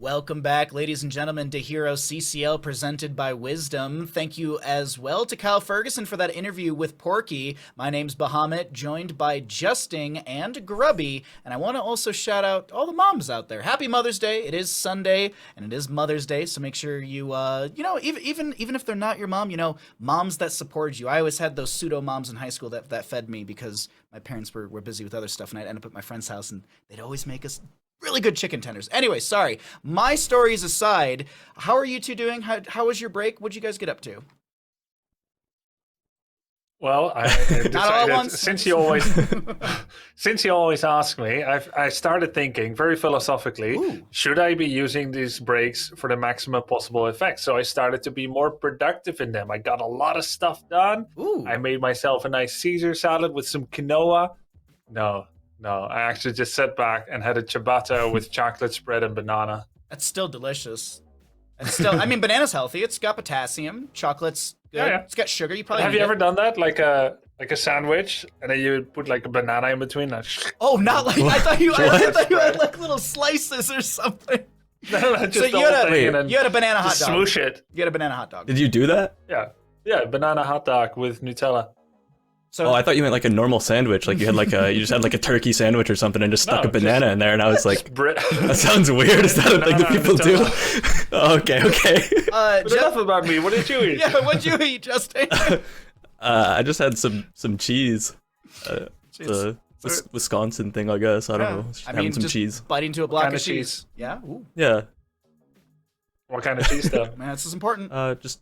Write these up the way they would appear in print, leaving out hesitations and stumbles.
Welcome back, ladies and gentlemen, to HeroesCCL presented by Wisdom. Thank you as well to Kyle Ferguson for that interview with Porky. My name's Bahamut, joined by Justing and Grubby, and I want to also shout out all the moms out there. Happy Mother's Day. It is Sunday, and it is Mother's Day, so make sure you, even if they're not your mom, moms that support you. I always had those pseudo moms in high school that fed me because my parents were busy with other stuff, and I'd end up at my friend's house, and they'd always make us really good chicken tenders. Anyway, sorry. My stories aside, how are you two doing? How was your break? What'd you guys get up to? Well, I decided, since you always ask me, I started thinking very philosophically, should I be using these breaks for the maximum possible effect? So I started to be more productive in them. I got a lot of stuff done. I made myself a nice Caesar salad with some quinoa. No, I actually just sat back and had a ciabatta with chocolate spread and banana. That's still delicious. It's still, banana's healthy. It's got potassium. Chocolate's good. Yeah. It's got sugar. You probably have you ever done that, like a sandwich, and then you would put like a banana in between? Oh, not like I thought you had like little slices or something. No, just so you had a banana hot dog. Smoosh it. You had a banana hot dog. Did you do that? Yeah, banana hot dog with Nutella. So, I thought you meant like a normal sandwich, like you just had like a turkey sandwich or something and just stuck a banana in there, and I was like, that sounds weird. Is that a thing that people do? Okay. Enough about me. What did you eat? Yeah, what'd you eat, Justin? I just had some cheese. It's a Wisconsin thing, I guess. I don't know. Having some cheese. Bite into a block of cheese. Yeah. Ooh. Yeah. What kind of cheese though? Man, this is important. Just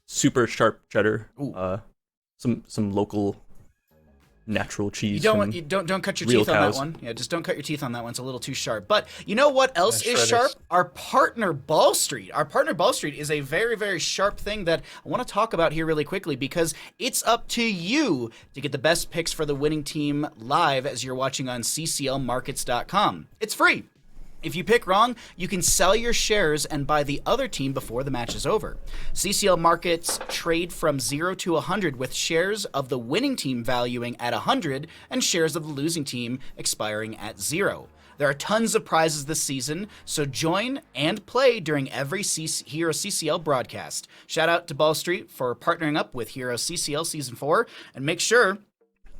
super sharp cheddar. Ooh. Some local natural cheese. You don't cut your teeth on that one. Yeah, just don't cut your teeth on that one. It's a little too sharp. But you know what else is sharp? Our partner Ball Street. Our partner Ball Street is a very, very sharp thing that I want to talk about here really quickly because it's up to you to get the best picks for the winning team live as you're watching on cclmarkets.com. It's free. If you pick wrong, you can sell your shares and buy the other team before the match is over. CCL markets trade from 0 to 100 with shares of the winning team valuing at 100 and shares of the losing team expiring at 0. There are tons of prizes this season, so join and play during every HeroesCCL broadcast. Shout out to Ball Street for partnering up with HeroesCCL Season 4, and make sure,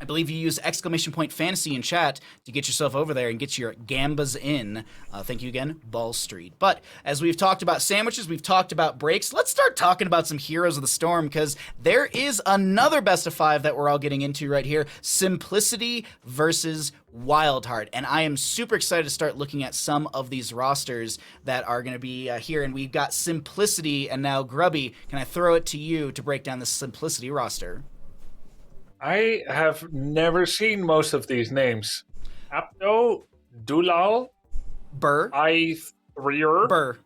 I believe you use !fantasy in chat to get yourself over there and get your gambas in. Thank you again, Ball Street. But as we've talked about sandwiches, we've talked about breaks, let's start talking about some Heroes of the Storm because there is another best of 5 that we're all getting into right here. Simplicity versus WildHeart. And I am super excited to start looking at some of these rosters that are going to be here. And we've got Simplicity and now Grubby. Can I throw it to you to break down the Simplicity roster? I have never seen most of these names. Apto, Dulal, Burr, I3er, Burr.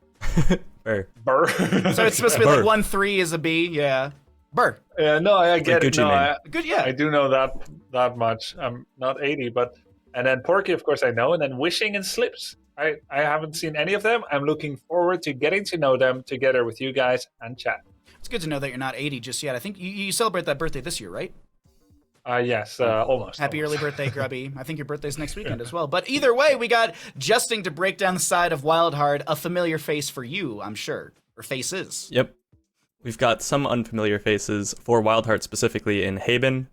Burr. So it's supposed to be like 1-3 is a B, yeah. Burr. Yeah, no, I get it. No, I do know that much. I'm not 80, and then Porky, of course, I know, and then Wishing and Slips. I haven't seen any of them. I'm looking forward to getting to know them together with you guys and chat. It's good to know that you're not 80 just yet. I think you celebrate that birthday this year, right? Yes, almost. Happy early birthday, Grubby. I think your birthday's next weekend as well. But either way, we got Justing to break down the side of WildHeart, a familiar face for you, I'm sure. Or faces. Yep. We've got some unfamiliar faces for WildHeart specifically in Haben,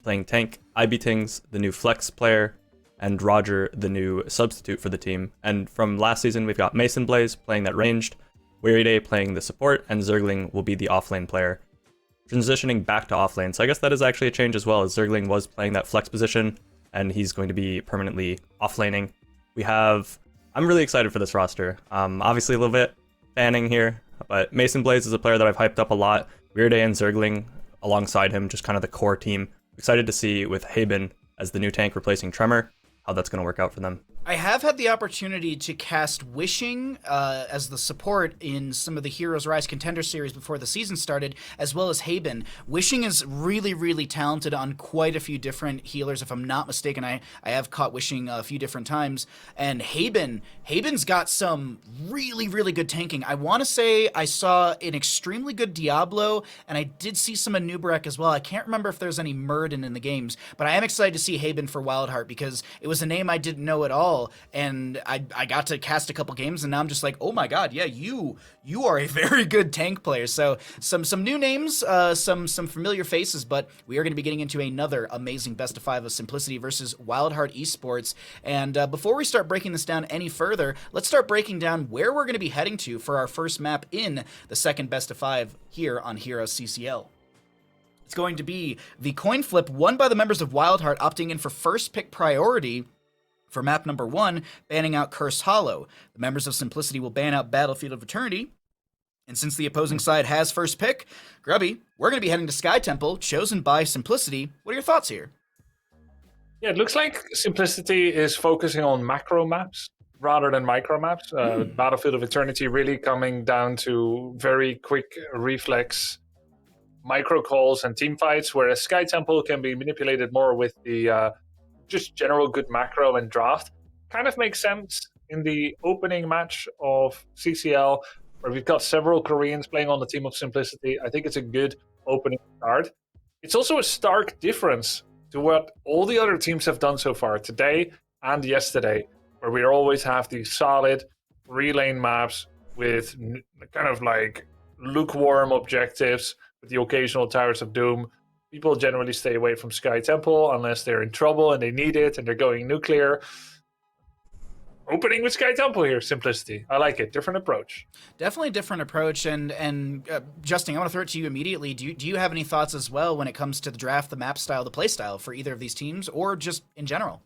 playing tank, IBTings, the new flex player, and Roger, the new substitute for the team. And from last season, we've got Mason Blaze playing that ranged, Weary Day playing the support, and Zergling will be the offlane player. Transitioning back to offlane, so I guess that is actually a change as well, as Zergling was playing that flex position, and he's going to be permanently offlaning. I'm really excited for this roster. Obviously a little bit fanning here, but Mason Blaze is a player that I've hyped up a lot. Weird Day and Zergling alongside him, just kind of the core team. Excited to see with Haben as the new tank replacing Tremor, how that's going to work out for them. I have had the opportunity to cast Wishing as the support in some of the Heroes Rise Contender Series before the season started, as well as Haben. Wishing is really, really talented on quite a few different healers. If I'm not mistaken, I have caught Wishing a few different times. And Haben's got some really, really good tanking. I want to say I saw an extremely good Diablo, and I did see some Anubarak as well. I can't remember if there's any Murden in the games, but I am excited to see Haben for WildHeart because it was a name I didn't know at all. all, and I got to cast a couple games, and now I'm just like, oh my god, yeah, you are a very good tank player. So some new names, some familiar faces, but we are going to be getting into another amazing best of 5 of Simplicity versus WildHeart Esports. And before we start breaking this down any further, let's start breaking down where we're going to be heading to for our first map in the second best of 5 here on HeroesCCL. It's going to be the coin flip won by the members of WildHeart, opting in for first pick priority for map number 1, banning out Cursed Hollow. The members of Simplicity will ban out Battlefield of Eternity. And since the opposing side has first pick, Grubby, we're going to be heading to Sky Temple, chosen by Simplicity. What are your thoughts here? Yeah, it looks like Simplicity is focusing on macro maps rather than micro maps. Battlefield of Eternity really coming down to very quick reflex micro calls and team fights, whereas Sky Temple can be manipulated more with the just general good macro and draft. Kind of makes sense in the opening match of CCL, where we've got several Koreans playing on the team of Simplicity. I think it's a good opening start. It's also a stark difference to what all the other teams have done so far today and yesterday, where we always have these solid 3-lane maps with kind of like lukewarm objectives, with the occasional Towers of Doom. People generally stay away from Sky Temple unless they're in trouble and they need it and they're going nuclear. Opening with Sky Temple here, Simplicity. I like it. Different approach. Definitely different approach. And Justin, I want to throw it to you immediately. Do you have any thoughts as well when it comes to the draft, the map style, the play style for either of these teams, or just in general?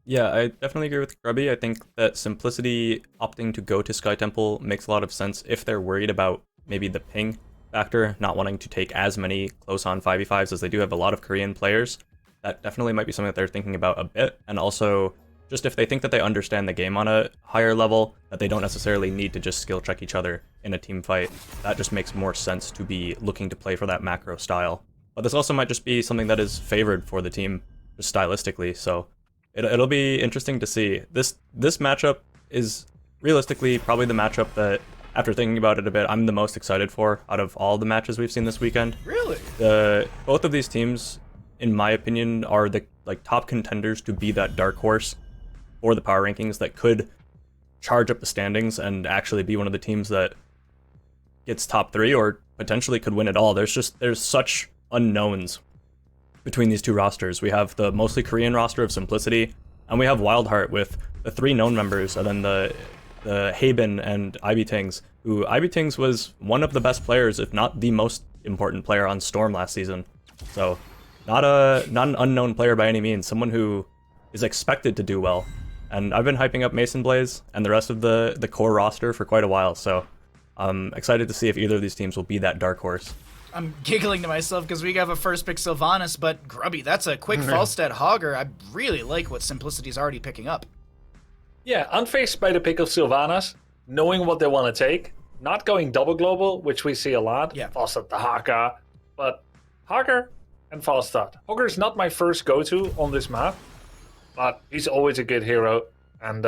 Yeah, I definitely agree with Grubby. I think that Simplicity opting to go to Sky Temple makes a lot of sense if they're worried about maybe the ping factor, not wanting to take as many close-on 5v5s as they do have a lot of Korean players. That definitely might be something that they're thinking about a bit. And also, just if they think that they understand the game on a higher level, that they don't necessarily need to just skill check each other in a team fight, that just makes more sense to be looking to play for that macro style. But this also might just be something that is favored for the team, just stylistically, so it'll be interesting to see. This matchup is realistically probably the matchup that, after thinking about it a bit, I'm the most excited for out of all the matches we've seen this weekend. Really? Both of these teams, in my opinion, are the top contenders to be that dark horse for the power rankings that could charge up the standings and actually be one of the teams that gets top 3 or potentially could win it all. There's such unknowns between these two rosters. We have the mostly Korean roster of Simplicity, and we have WildHeart with the 3 known members, and then the Haben and IBTings, who IBTings was one of the best players, if not the most important player on Storm last season. So not an unknown player by any means, someone who is expected to do well. And I've been hyping up Mason Blaze and the rest of the core roster for quite a while, so I'm excited to see if either of these teams will be that dark horse. I'm giggling to myself because we have a first pick Sylvanas, but Grubby, that's a quick Falstad Hogger. I really like what Simplicity's already picking up. Yeah, unfazed by the pick of Sylvanas, knowing what they want to take, not going double global, which we see a lot. Yeah. Falstad to Haka, but Hogger and Falstad. Hogger is not my first go-to on this map, but he's always a good hero, and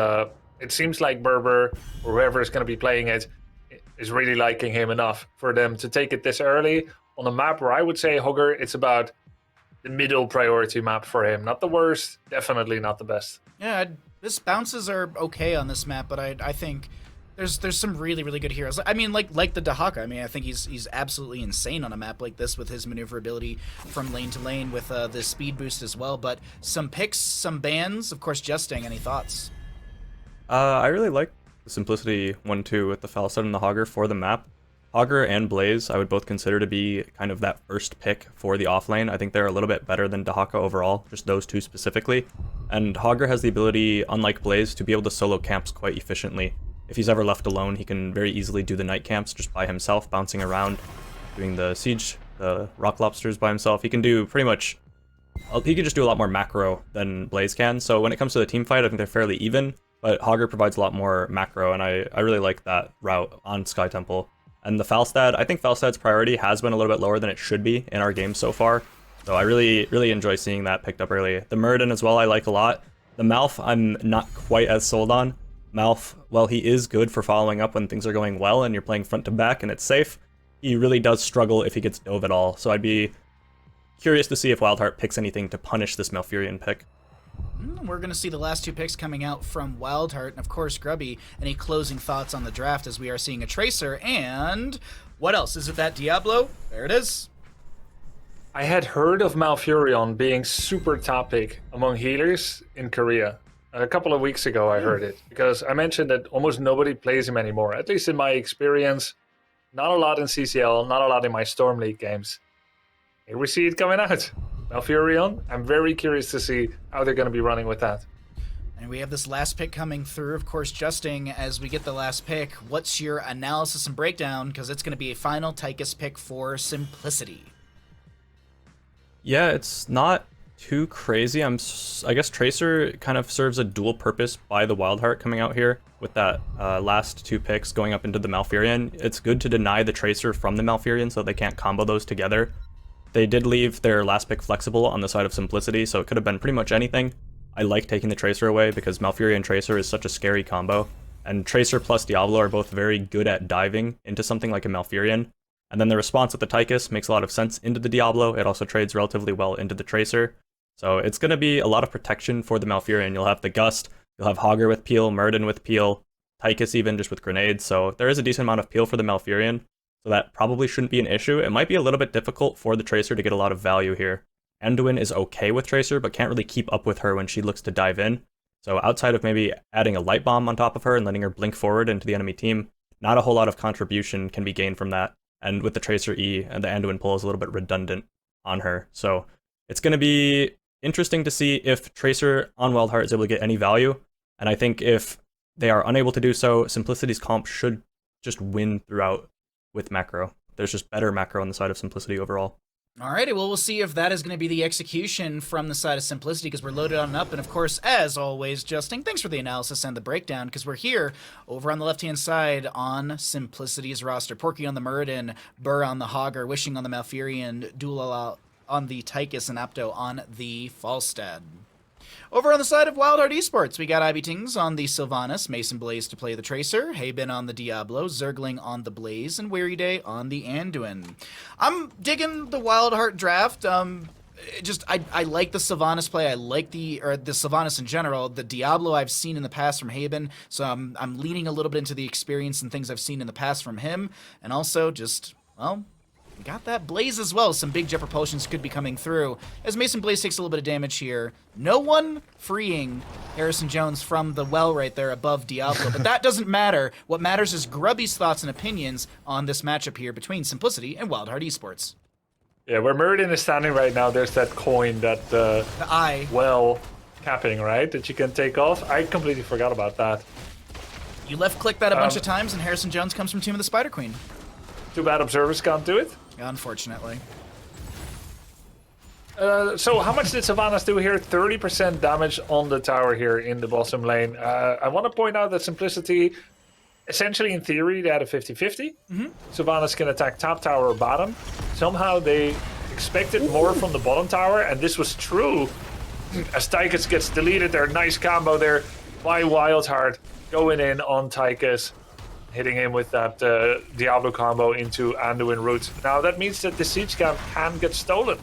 it seems like Berber, or whoever is going to be playing it, is really liking him enough for them to take it this early on a map where I would say Hogger, it's about the middle priority map for him. Not the worst, definitely not the best. Yeah, this bounces are okay on this map, but I think there's some really, really good heroes. I mean, like the Dahaka. I mean, I think he's absolutely insane on a map like this with his maneuverability from lane to lane with the speed boost as well. But some picks, some bans, of course. Justing, any thoughts? I really like the Simplicity 1-2 with the Falstad and the Hogger for the map. Hogger and Blaze I would both consider to be kind of that first pick for the offlane. I think they're a little bit better than Dahaka overall, just those two specifically. And Hogger has the ability, unlike Blaze, to be able to solo camps quite efficiently. If he's ever left alone, he can very easily do the night camps just by himself, bouncing around, doing the siege, the rock lobsters by himself. He can do pretty much, he can just do a lot more macro than Blaze can. So when it comes to the team fight, I think they're fairly even, but Hogger provides a lot more macro, and I really like that route on Sky Temple. And the Falstad, I think Falstad's priority has been a little bit lower than it should be in our game so far. So I really, really enjoy seeing that picked up early. The Muradin as well, I like a lot. The Malf, I'm not quite as sold on. Malf, while he is good for following up when things are going well and you're playing front to back and it's safe, he really does struggle if he gets dove at all. So I'd be curious to see if WildHeart picks anything to punish this Malfurion pick. We're going to see the last two picks coming out from WildHeart, and of course, Grubby. Any closing thoughts on the draft as we are seeing a Tracer, and what else? Is it that Diablo? There it is. I had heard of Malfurion being super top pick among healers in Korea. A couple of weeks ago I heard it, because I mentioned that almost nobody plays him anymore, at least in my experience. Not a lot in CCL, not a lot in my Storm League games. Here we see it coming out. Malfurion, I'm very curious to see how they're going to be running with that. And we have this last pick coming through. Of course, Justing, as we get the last pick, what's your analysis and breakdown? Because it's going to be a final Tychus pick for Simplicity. Yeah, it's not too crazy. I guess Tracer kind of serves a dual purpose by the WildHeart coming out here with that last two picks going up into the Malfurion. It's good to deny the Tracer from the Malfurion so they can't combo those together. They did leave their last pick flexible on the side of Simplicity, so it could have been pretty much anything. I like taking the Tracer away because Malfurion Tracer is such a scary combo, and Tracer plus Diablo are both very good at diving into something like a Malfurion. And then the response with the Tychus makes a lot of sense into the Diablo. It also trades relatively well into the Tracer. So it's going to be a lot of protection for the Malfurion. You'll have the Gust, you'll have Hogger with Peel, Muradin with Peel, Tychus even just with Grenades. So there is a decent amount of Peel for the Malfurion. So that probably shouldn't be an issue. It might be a little bit difficult for the Tracer to get a lot of value here. Anduin is okay with Tracer, but can't really keep up with her when she looks to dive in. So outside of maybe adding a Light Bomb on top of her and letting her blink forward into the enemy team, not a whole lot of contribution can be gained from that. And with the Tracer E, and the Anduin pull is a little bit redundant on her. So it's going to be interesting to see if Tracer on WildHeart is able to get any value. And I think if they are unable to do so, Simplicity's comp should just win throughout with macro. There's just better macro on the side of Simplicity overall. Alrighty, well, we'll see if that is going to be the execution from the side of Simplicity, because we're loaded on and up. And of course, as always, Justing, thanks for the analysis and the breakdown, because we're here over on the left-hand side on Simplicity's roster. Porky on the Muradin, Burr on the Hogger, Wishing on the Malfurion, Dulala on the Tychus, and Apto on the Falstad. Over on the side of WildHeart Esports, we got IBTings on the Sylvanas, Mason Blaze to play the Tracer, Haben on the Diablo, Zergling on the Blaze, and Weary Day on the Anduin. I'm digging the WildHeart draft. I like the Sylvanas play. I like the Sylvanas in general. The Diablo I've seen in the past from Haben, so I'm leaning a little bit into the experience and things I've seen in the past from him, and also just, well, we got that Blaze as well. Some big jet propulsions could be coming through as Mason Blaze takes a little bit of damage here. No one freeing Harrison Jones from the well right there above Diablo, but that doesn't matter. What matters is Grubby's thoughts and opinions on this matchup here between Simplicity and WildHeart Esports. Yeah, where Muradin is standing right now, there's that coin that the eye well capping, right, that you can take off. I completely forgot about that. You left click that a bunch of times, and Harrison Jones comes from Team of the Spider Queen. Too bad observers can't do it. Unfortunately. So how much did Sylvanas do here? 30% damage on the tower here in the bottom lane. I want to point out that Simplicity, essentially in theory, they had a 50-50. Sylvanas can attack top tower or bottom. Somehow they expected more from the bottom tower, and this was true. As Tychus gets deleted, their nice combo there by WildHeart going in on Tychus, hitting him with that Diablo combo into Anduin root. Now that means that the siege camp can get stolen.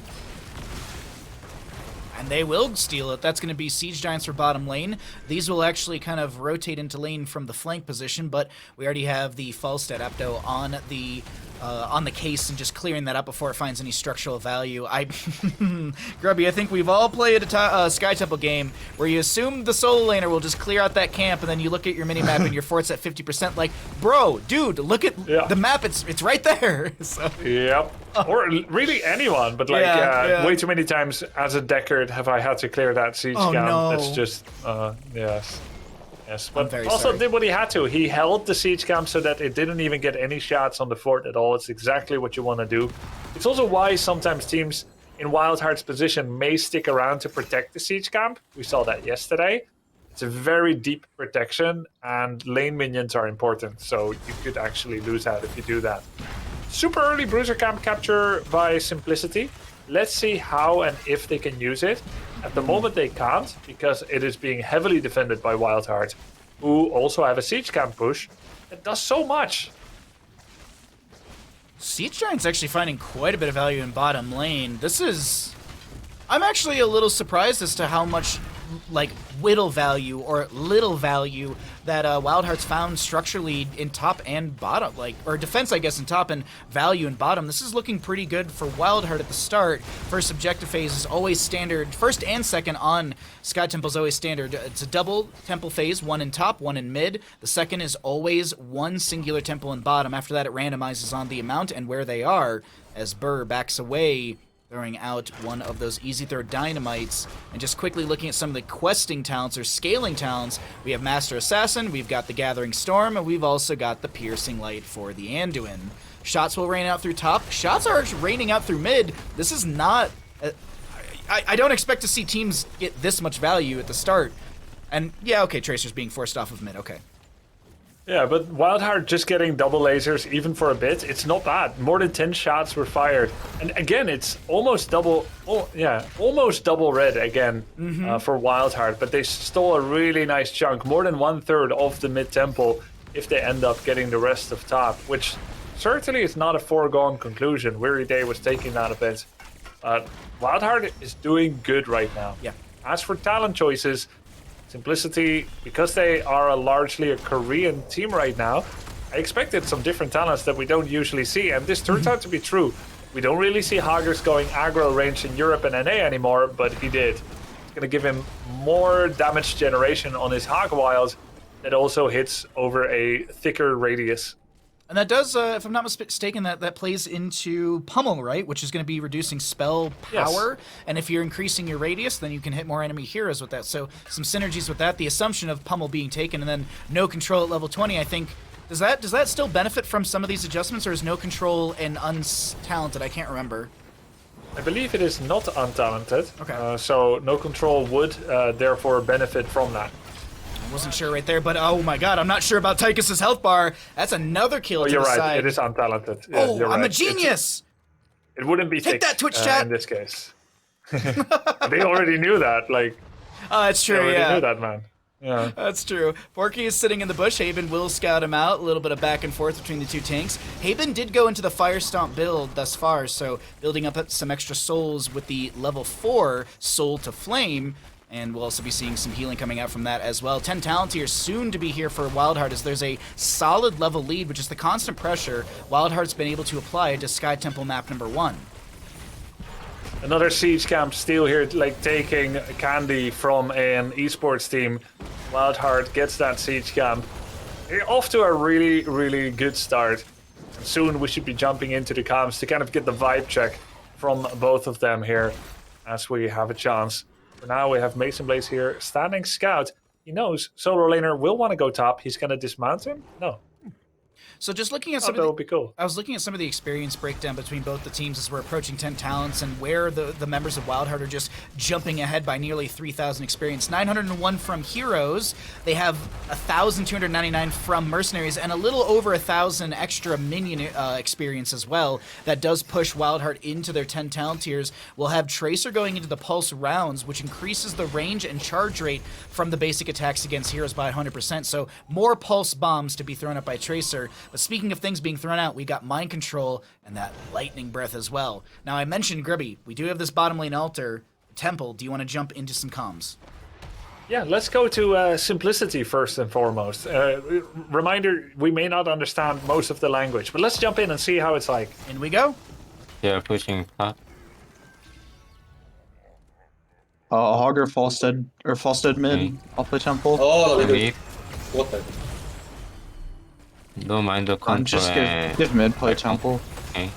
And they will steal it. That's going to be Siege Giants for bottom lane. These will actually kind of rotate into lane from the flank position, but we already have the Falstad Apto on the case and just clearing that up before it finds any structural value. Grubby, I think we've all played a Sky Temple game where you assume the solo laner will just clear out that camp, and then you look at your minimap and your fort's at 50%. Like, bro, dude, look at the map. It's right there. So. Yep. Or really anyone, but way too many times as a Deckard have I had to clear that siege camp. No. That's just, yes. Yes, but also sorry. did what he had to. He held the siege camp so that it didn't even get any shots on the fort at all. It's exactly what you want to do. It's also why sometimes teams in WildHeart's position may stick around to protect the siege camp. We saw that yesterday. It's a very deep protection, and lane minions are important, so you could actually lose out if you do that. Super early bruiser camp capture by Simplicity. Let's see how and if they can use it. At the moment they can't, because it is being heavily defended by WildHeart, who also have a siege camp push that does so much. Siege Giant's actually finding quite a bit of value in bottom lane. I'm actually a little surprised as to how much like whittle value or little value that WildHeart's found structurally in top and bottom, or defense, I guess, in top and value in bottom. This is looking pretty good for WildHeart at the start. First objective phase is always standard. First and second on Sky Temple is always standard. It's a double temple phase, one in top, one in mid. The second is always one singular temple in bottom. After that, it randomizes on the amount and where they are as Burr backs away, throwing out one of those easy throw dynamites. And just quickly looking at some of the questing talents or scaling talents, we have Master Assassin, we've got the Gathering Storm, and we've also got the Piercing Light for the Anduin. Shots will rain out through top. Shots are raining out through mid. This is not... I don't expect to see teams get this much value at the start. And yeah, okay, Tracer's being forced off of mid, okay. Yeah, but WildHeart just getting double lasers, even for a bit, it's not bad. More than 10 shots were fired. And again, it's almost double, almost double red again for WildHeart. But they stole a really nice chunk, more than 1/3 of the mid-temple if they end up getting the rest of top, which certainly is not a foregone conclusion. Weary Day was taking that a bit. WildHeart is doing good right now. Yeah. As for talent choices, Simplicity, because they are largely a Korean team right now, I expected some different talents that we don't usually see, and this turns out to be true. We don't really see Haggers going aggro range in Europe and NA anymore, but he did. It's going to give him more damage generation on his Hog Wild that also hits over a thicker radius. And that does, if I'm not mistaken, that plays into Pummel, right? Which is going to be reducing spell power. Yes. And if you're increasing your radius, then you can hit more enemy heroes with that. So some synergies with that. The assumption of Pummel being taken and then no control at level 20, I think, does that still benefit from some of these adjustments, or is no control and untalented? I can't remember. I believe it is not untalented. Okay. So no control would therefore benefit from that. I wasn't sure right there, but oh my god, I'm not sure about Tychus's health bar. That's another kill to the right. side. It is untalented. Yeah, oh, I'm a genius! It wouldn't be Take that, Twitch chat! In this case. They already knew that. That's true, they already knew that, man. Yeah. That's true. Porky is sitting in the bush. Haben will scout him out. A little bit of back and forth between the two tanks. Haben did go into the Fire Stomp build thus far, so building up some extra souls with the level 4 Soul to Flame. And we'll also be seeing some healing coming out from that as well. 10 talent here soon to be here for WildHeart, as there's a solid level lead, which is the constant pressure WildHeart's been able to apply to Sky Temple map number 1. Another siege camp steal here, taking candy from an esports team. WildHeart gets that siege camp. They're off to a really, really good start. Soon we should be jumping into the comms to kind of get the vibe check from both of them here as we have a chance. For now, we have Mason Blaze here, standing scout. He knows solo laner will want to go top. He's going to dismount him? No. So just looking at that would be cool. I was looking at some of the experience breakdown between both the teams as we're approaching 10 talents, and where the members of WildHeart are just jumping ahead by nearly 3,000 experience. 901 from Heroes. They have 1,299 from Mercenaries, and a little over 1,000 extra minion experience as well. That does push WildHeart into their 10 talent tiers. We'll have Tracer going into the Pulse rounds, which increases the range and charge rate from the basic attacks against heroes by 100%. So more Pulse bombs to be thrown up by Tracer. But speaking of things being thrown out, we got Mind Control and that Lightning Breath as well. Now, I mentioned Grubby. We do have this bottom lane altar. Temple, do you want to jump into some comms? Yeah, let's go to Simplicity first and foremost. Reminder, we may not understand most of the language, but let's jump in and see how it's like. In we go. Yeah, pushing top. Hogger Falstead mid, off the temple. 나 이거 Maybe. 죽었다. No mind the control. Just give mid, play temple. Okay.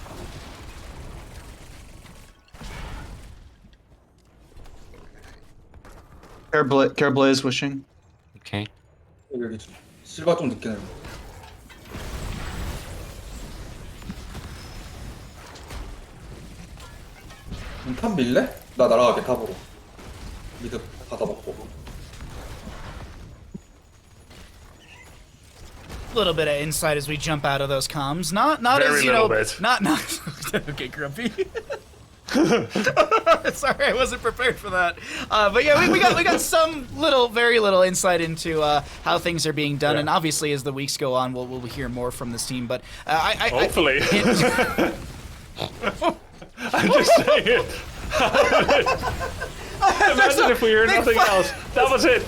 Care Blaze wishing. Okay. 여기 실바 좀 늦게 내려. 탑 밀래? 나 날아가게 탑으로. 미드 받아먹고. A little bit of insight as we jump out of those comms. Not Very as, you know, bit. not okay, Grumpy. Sorry, I wasn't prepared for that. But yeah, we got some very little insight into how things are being done, and obviously as the weeks go on, we'll hear more from this team. But Hopefully. I'm just saying it. Imagine if we hear nothing else. That was it.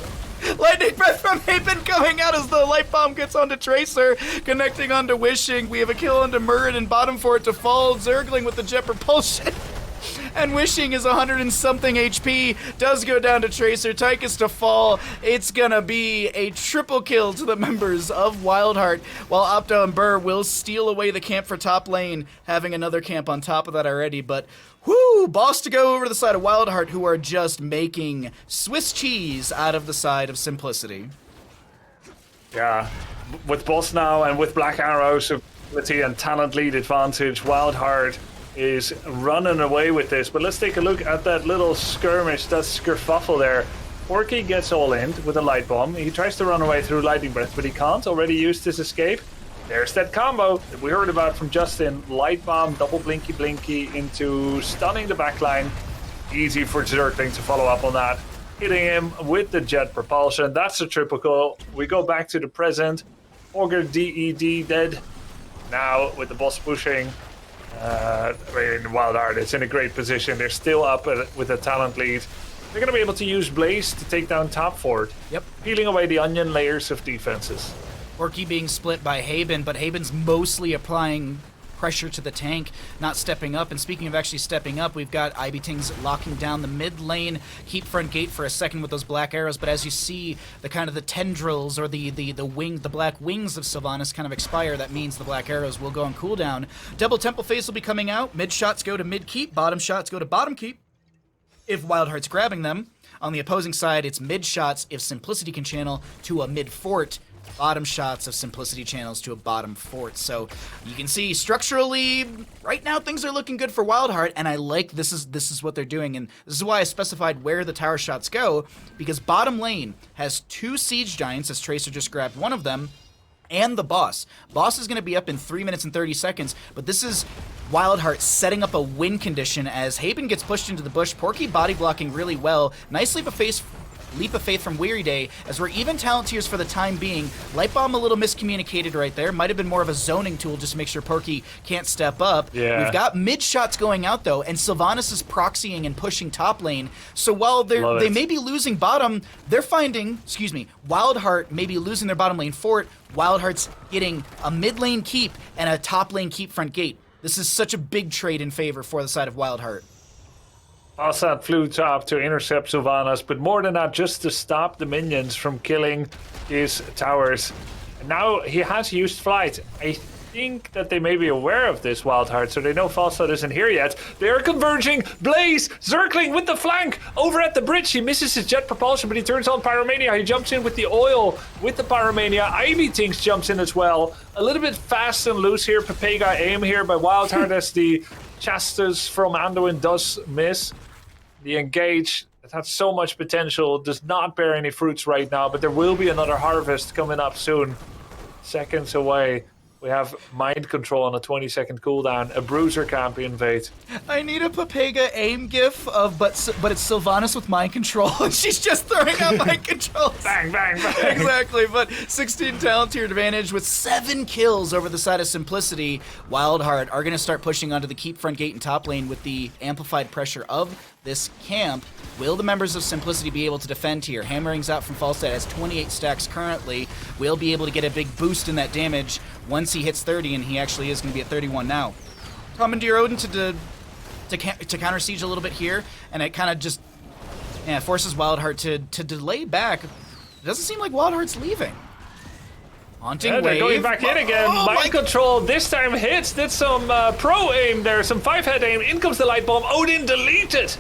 Lightning breath from Haven coming out as the light bomb gets onto Tracer, connecting onto Wishing. We have a kill onto Murrid and bottom for it to fall. Zergling with the jet propulsion. And Wishing is 100 and something HP, does go down to Tracer, Tychus to fall. It's gonna be a triple kill to the members of WildHeart, while Opto and Burr will steal away the camp for top lane, having another camp on top of that already, but whoo, boss to go over to the side of WildHeart, who are just making Swiss cheese out of the side of Simplicity. Yeah, with boss now and with Black Arrow's ability and talent lead advantage, WildHeart is running away with this. But let's take a look at that little skirmish, that skerfuffle there. Porky gets all in with a light bomb. He tries to run away through lightning breath, but he can't. Already used his escape. There's that combo that we heard about from Justin. Light bomb, double blinky blinky into stunning the backline. Easy for Zergling to follow up on that. Hitting him with the jet propulsion. That's a triple kill. We go back to the present. Augur DED dead. Now with the boss pushing. WildHeart is in a great position. They're still up with a talent lead. They're going to be able to use Blaze to take down top fort. Yep. Peeling away the onion layers of defenses. Orky being split by Haben, but Haben's mostly applying pressure to the tank, not stepping up. And speaking of actually stepping up, we've got Ibitings locking down the mid lane, keep front gate for a second with those black arrows. But as you see, the kind of the tendrils or the black wings of Sylvanas kind of expire. That means the black arrows will go on cooldown. Double Temple Phase will be coming out. Mid shots go to mid keep, bottom shots go to bottom keep. If WildHeart's grabbing them. On the opposing side, it's mid shots if Simplicity can channel to a mid fort. Bottom shots of Simplicity channels to a bottom fort. So you can see structurally, right now things are looking good for WildHeart, and I like this is what they're doing, and this is why I specified where the tower shots go, because bottom lane has 2 siege giants, as Tracer just grabbed one of them, and the boss. Boss is going to be up in 3 minutes and 30 seconds, but this is WildHeart setting up a win condition as Haben gets pushed into the bush. Porky body blocking really well. Nice leap of faith from Weary Day, as we're even talent tiers for the time being. Light Bomb a little miscommunicated right there. Might have been more of a zoning tool just to make sure Porky can't step up. Yeah. We've got mid shots going out though, and Sylvanas is proxying and pushing top lane. So while they may be losing bottom, they're finding, WildHeart may be losing their bottom lane fort. WildHeart's getting a mid lane keep and a top lane keep front gate. This is such a big trade in favor for the side of WildHeart. Assad flew top to intercept Sylvanas, but more than that, just to stop the minions from killing his towers. And now he has used flight. I think that they may be aware of this, WildHeart, so they know Falstad isn't here yet. They are converging. Blaze, Zergling with the flank. Over at the bridge, he misses his jet propulsion, but he turns on Pyromania. He jumps in with the oil, with the Pyromania. Ibitings jumps in as well. A little bit fast and loose here. Pepega aim here by WildHeart as the Chastas from Anduin does miss. The engage that had so much potential does not bear any fruits right now, but there will be another harvest coming up soon. Seconds away. We have mind control on a 20-second cooldown. A bruiser can't be invade. I need a Pepega aim gif of, but it's Sylvanas with mind control, and she's just throwing out mind control. Bang, bang, bang. Exactly, but 16 talent tier advantage with 7 kills over the side of Simplicity. WildHeart are going to start pushing onto the keep front gate and top lane with the amplified pressure of this camp. Will the members of Simplicity be able to defend here? Hammerings out from Falstad has 28 stacks currently. Will be able to get a big boost in that damage once he hits 30, and he actually is going to be at 31 now. Commandeer Odin to counter siege a little bit here, and it kind of just forces WildHeart to delay back. It doesn't seem like WildHeart's leaving. Haunting They're wave. going back in again. Mind control this time hits. Did some pro aim there, some 5-head aim. In comes the light bomb. Odin deleted.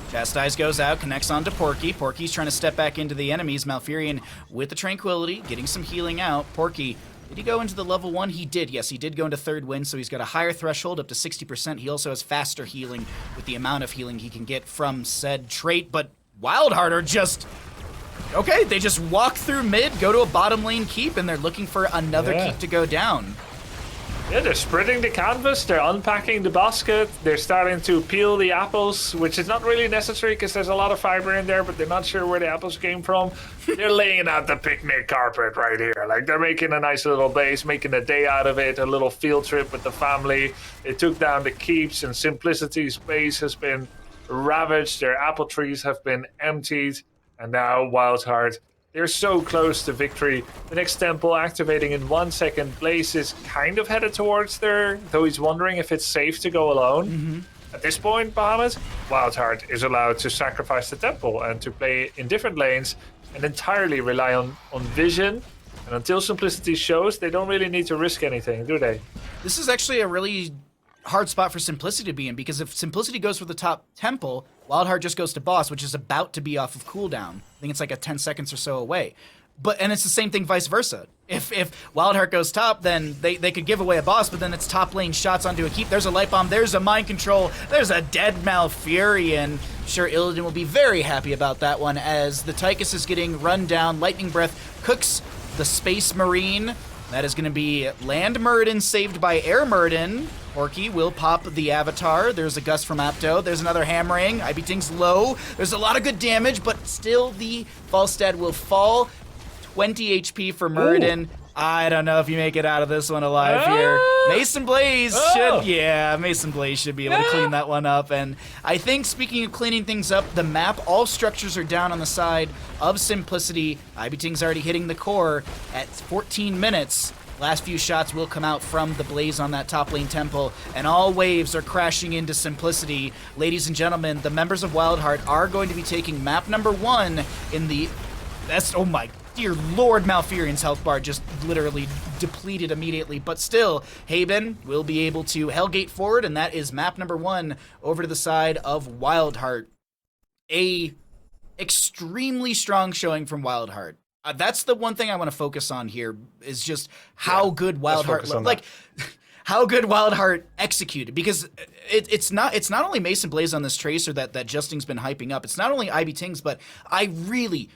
Chastise goes out, connects onto Porky. Porky's trying to step back into the enemies. Malfurion with the Tranquility, getting some healing out. Porky, did he go into the level 1? He did, yes. He did go into third win, so he's got a higher threshold, up to 60%. He also has faster healing with the amount of healing he can get from said trait. But WildHeart are just... okay, they just walk through mid, go to a bottom lane keep, and they're looking for another keep to go down. Yeah, they're spreading the canvas, they're unpacking the basket, they're starting to peel the apples, which is not really necessary because there's a lot of fiber in there, but they're not sure where the apples came from. They're laying out the picnic carpet right here. Like, they're making a nice little base, making a day out of it, a little field trip with the family. They took down the keeps, and Simplicity's base has been ravaged, their apple trees have been emptied, and now WildHeart, they're so close to victory. The next temple activating in 1 second. Blaze is kind of headed towards there, though he's wondering if it's safe to go alone. At this point, Bahamut, WildHeart is allowed to sacrifice the temple and to play in different lanes and entirely rely on vision. And until Simplicity shows, they don't really need to risk anything, do they? This is actually a really hard spot for Simplicity to be in, because if Simplicity goes for the top temple, WildHeart just goes to boss, which is about to be off of cooldown. I think it's like a 10 seconds or so away. And it's the same thing vice versa. If WildHeart goes top, then they could give away a boss, but then it's top lane shots onto a keep. There's a light bomb, there's a mind control, there's a dead Malfurion. Sure, Illidan will be very happy about that one, as the Tychus is getting run down. Lightning Breath cooks the Space Marine. That is going to be Land Muradin saved by Air Muradin. Orky will pop the Avatar. There's a Gust from Apto. There's another Hammering. IBTing's low. There's a lot of good damage, but still the Falstad will fall. 20 HP for Muradin. I don't know if you make it out of this one alive here. Mason Blaze Mason Blaze should be able to clean that one up. And I think, speaking of cleaning things up, the map, all structures are down on the side of Simplicity. IBTing's already hitting the core at 14 minutes. Last few shots will come out from the Blaze on that top lane temple, and all waves are crashing into Simplicity. Ladies and gentlemen, the members of WildHeart are going to be taking map number 1 in the best. Oh my dear Lord, Malfurion's health bar just literally depleted immediately, but still, Haben will be able to Hellgate forward, and that is map number 1 over to the side of WildHeart. A extremely strong showing from WildHeart. That's the one thing I want to focus on here, is just how good WildHeart how good WildHeart executed, because it's not only Mason Blaze on this Tracer that Justin's been hyping up. It's not only IBTings, but I really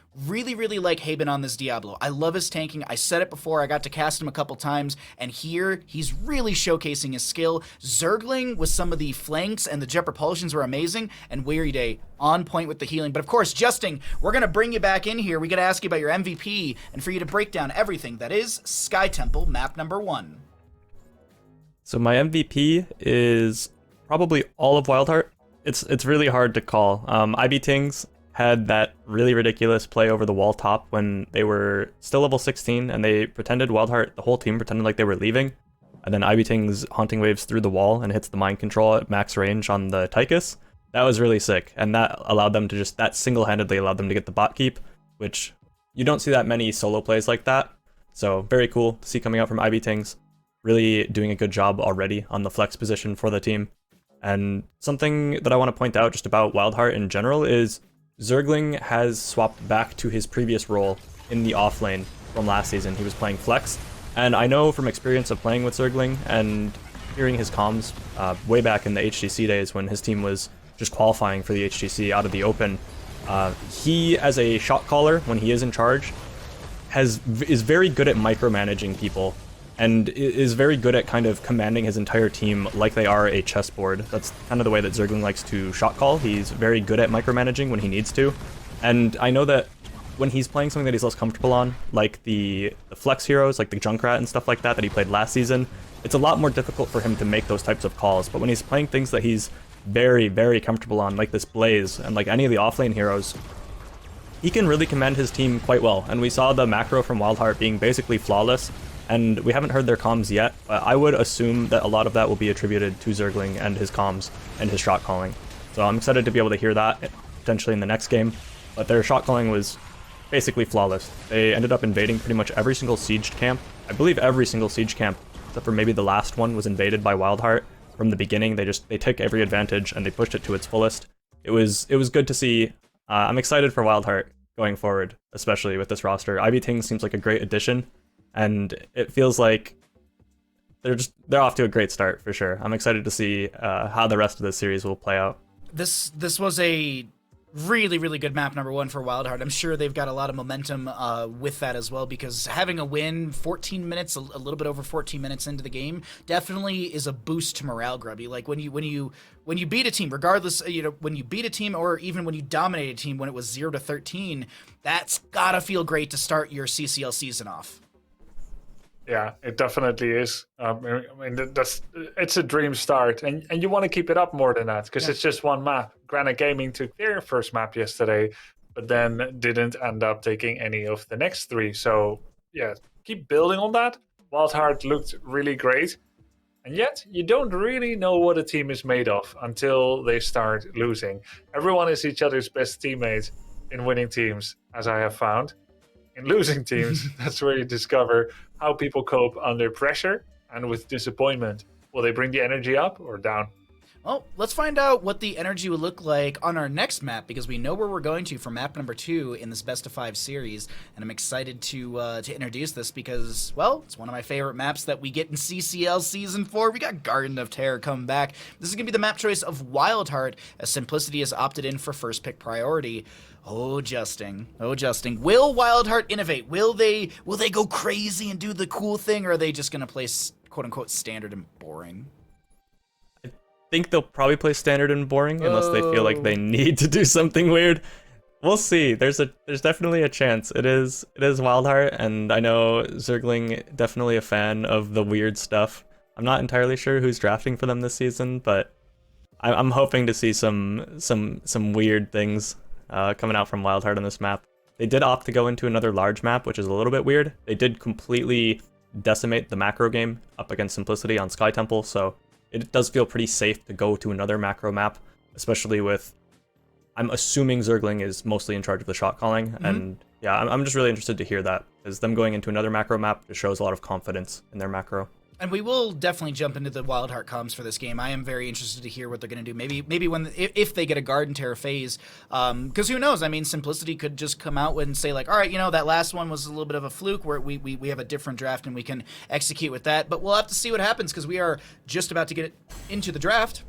like Haben on this Diablo. I love his tanking. I said it before. I got to cast him a couple times, and here he's really showcasing his skill. Zergling with some of the flanks and the jet propulsions were amazing, and Weary Day on point with the healing. But of course, Justin, we're gonna bring you back in here. We gotta ask you about your MVP, and for you to break down everything that is Sky Temple map number 1. So my MVP is probably all of WildHeart. It's really hard to call. IBTings had that really ridiculous play over the wall top when they were still level 16, and they pretended, WildHeart, the whole team pretended like they were leaving, and then IBTings haunting waves through the wall and hits the mind control at max range on the Tychus. That was really sick, and that allowed them to that single-handedly allowed them to get the bot keep, which you don't see that many solo plays like that. So very cool to see coming out from IBTings. Really doing a good job already on the flex position for the team. And something that I want to point out just about WildHeart in general is Zergling has swapped back to his previous role in the off lane from last season. He was playing flex, and I know from experience of playing with Zergling and hearing his comms way back in the HGC days when his team was just qualifying for the HGC out of the open, he, as a shot caller, when he is in charge, is very good at micromanaging people, and is very good at kind of commanding his entire team like they are a chessboard. That's kind of the way that Zergling likes to shot call. He's very good at micromanaging when he needs to. And I know that when he's playing something that he's less comfortable on, like the flex heroes, like the Junkrat and stuff like that he played last season, it's a lot more difficult for him to make those types of calls. But when he's playing things that he's very, very comfortable on, like this Blaze and like any of the offlane heroes, he can really command his team quite well. And we saw the macro from WildHeart being basically flawless. And we haven't heard their comms yet, but I would assume that a lot of that will be attributed to Zergling and his comms and his shot calling. So I'm excited to be able to hear that potentially in the next game. But their shot calling was basically flawless. They ended up invading pretty much every single siege camp. I believe every single siege camp, except for maybe the last one, was invaded by WildHeart from the beginning. They took every advantage and they pushed it to its fullest. It was good to see. I'm excited for WildHeart going forward, especially with this roster. IBTing seems like a great addition. And it feels like they're off to a great start for sure. I'm excited to see how the rest of the series will play out. This was a really good map number 1 for WildHeart. I'm sure they've got a lot of momentum with that as well, because having a win 14 minutes, a little bit over 14 minutes into the game, definitely is a boost to morale, Grubby. Like when you beat a team, regardless, when you beat a team, or even when you dominate a team when it was 0-13, that's gotta feel great to start your CCL season off. Yeah, it definitely is. I mean, it's a dream start, and you want to keep it up more than that because it's just one map. Granite Gaming took their first map yesterday, but then didn't end up taking any of the next 3. So yeah, keep building on that. WildHeart looked really great, and yet you don't really know what a team is made of until they start losing. Everyone is each other's best teammate in winning teams, as I have found. In losing teams, that's where you discover how people cope under pressure and with disappointment. Will they bring the energy up or down? Well, let's find out what the energy would look like on our next map, because we know where we're going to for map number 2 in this best of 5 series, and I'm excited to introduce this because, well, it's one of my favorite maps that we get in CCL Season 4. We got Garden of Terror coming back. This is going to be the map choice of WildHeart, as Simplicity has opted in for first pick priority. Oh, Justin. Will WildHeart innovate? Will they go crazy and do the cool thing, or are they just going to play quote-unquote standard and boring? I think they'll probably play standard and boring unless they feel like they need to do something weird. We'll see. There's definitely a chance. It is WildHeart, and I know Zergling definitely a fan of the weird stuff. I'm not entirely sure who's drafting for them this season, but I'm hoping to see some weird things coming out from WildHeart on this map. They did opt to go into another large map, which is a little bit weird. They did completely decimate the macro game up against Simplicity on Sky Temple, so it does feel pretty safe to go to another macro map, especially with, I'm assuming Zergling is mostly in charge of the shot calling, and yeah, I'm just really interested to hear that, because them going into another macro map just shows a lot of confidence in their macro. And we will definitely jump into the WildHeart comms for this game. I am very interested to hear what they're going to do. Maybe when if they get a Garden Terror phase, because who knows? I mean, Simplicity could just come out and say like, all right, that last one was a little bit of a fluke where we have a different draft and we can execute with that. But we'll have to see what happens because we are just about to get into the draft.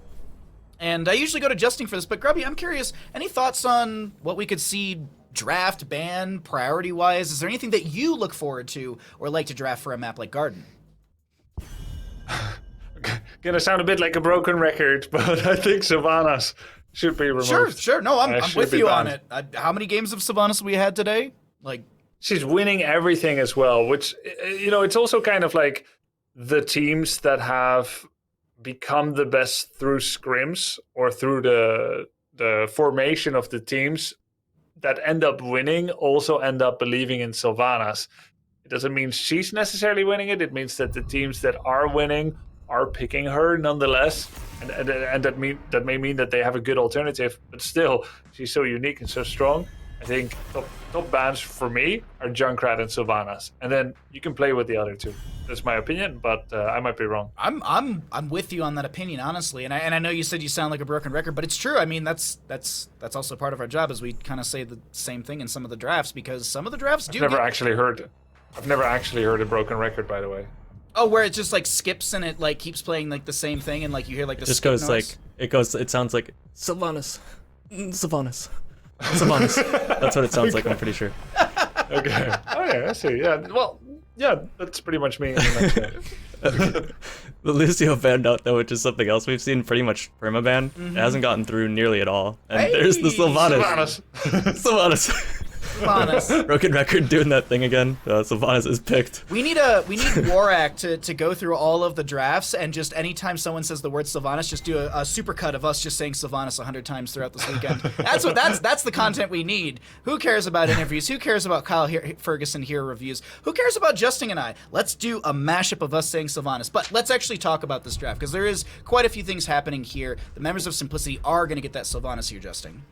And I usually go to Justin for this, but Grubby, I'm curious, any thoughts on what we could see draft, ban, priority-wise? Is there anything that you look forward to or like to draft for a map like Garden? Gonna sound a bit like a broken record, but I think Sylvanas should be removed. Sure. No, I'm with you on it. How many games of Sylvanas we had today? She's winning everything as well, which, it's also kind of like the teams that have become the best through scrims or through the formation of the teams that end up winning also end up believing in Sylvanas. It doesn't mean she's necessarily winning it. It means that the teams that are winning are picking her nonetheless, and that may mean that they have a good alternative. But still, she's so unique and so strong. I think top bans for me are Junkrat and Sylvanas, and then you can play with the other two. That's my opinion, but I might be wrong. I'm with you on that opinion, honestly, and I know you said you sound like a broken record, but it's true. I mean, that's also part of our job, is we kind of say the same thing in some of the drafts, because some of the drafts do. I've never actually heard a broken record, by the way. Oh, where it just like skips and it like keeps playing like the same thing, and like you hear like the it just goes noise? It sounds like Sylvanas. That's what it sounds like, I'm pretty sure. Okay. Oh yeah, I see. Yeah. Well, yeah, that's pretty much me in a nutshell. The Lucio ban note, though, which is something else we've seen pretty much permaban. It hasn't gotten through nearly at all. And there's the Sylvanas. Sylvanas. Broken record doing that thing again. Sylvanas is picked. We need Warak to go through all of the drafts, and just anytime someone says the word Sylvanas, just do a supercut of us just saying Sylvanas 100 times throughout this weekend. That's the content we need. Who cares about interviews? Who cares about Kyle Ferguson hero reviews? Who cares about Justin and I? Let's do a mashup of us saying Sylvanas. But let's actually talk about this draft, because there is quite a few things happening here. The members of Simplicity are going to get that Sylvanas here, Justin.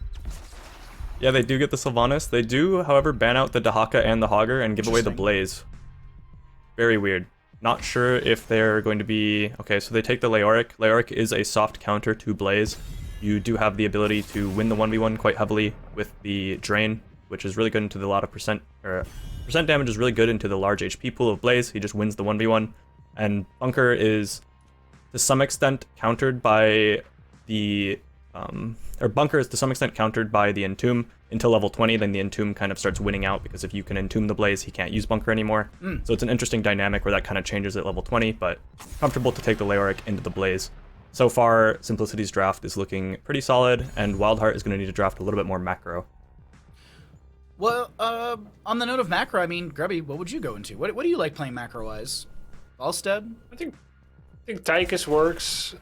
Yeah, they do get the Sylvanas. They do, however, ban out the Dahaka and the Hogger and give away the Blaze. Very weird. Not sure if they're going to be... Okay, so they take the Leoric. Leoric is a soft counter to Blaze. You do have the ability to win the 1v1 quite heavily with the Drain, which is really good into the lot of percent damage is really good into the large HP pool of Blaze. He just wins the 1v1. And Bunker is, to some extent, countered by the... Bunker is to some extent countered by the Entomb until level 20, then the Entomb kind of starts winning out, because if you can Entomb the Blaze, he can't use Bunker anymore. So it's an interesting dynamic where that kind of changes at level 20, but comfortable to take the Leoric into the Blaze. So far, Simplicity's draft is looking pretty solid, and WildHeart is going to need to draft a little bit more macro. Well, on the note of macro, I mean, Grubby, what would you go into? What do you like playing macro-wise? Falstead? I think Tychus works.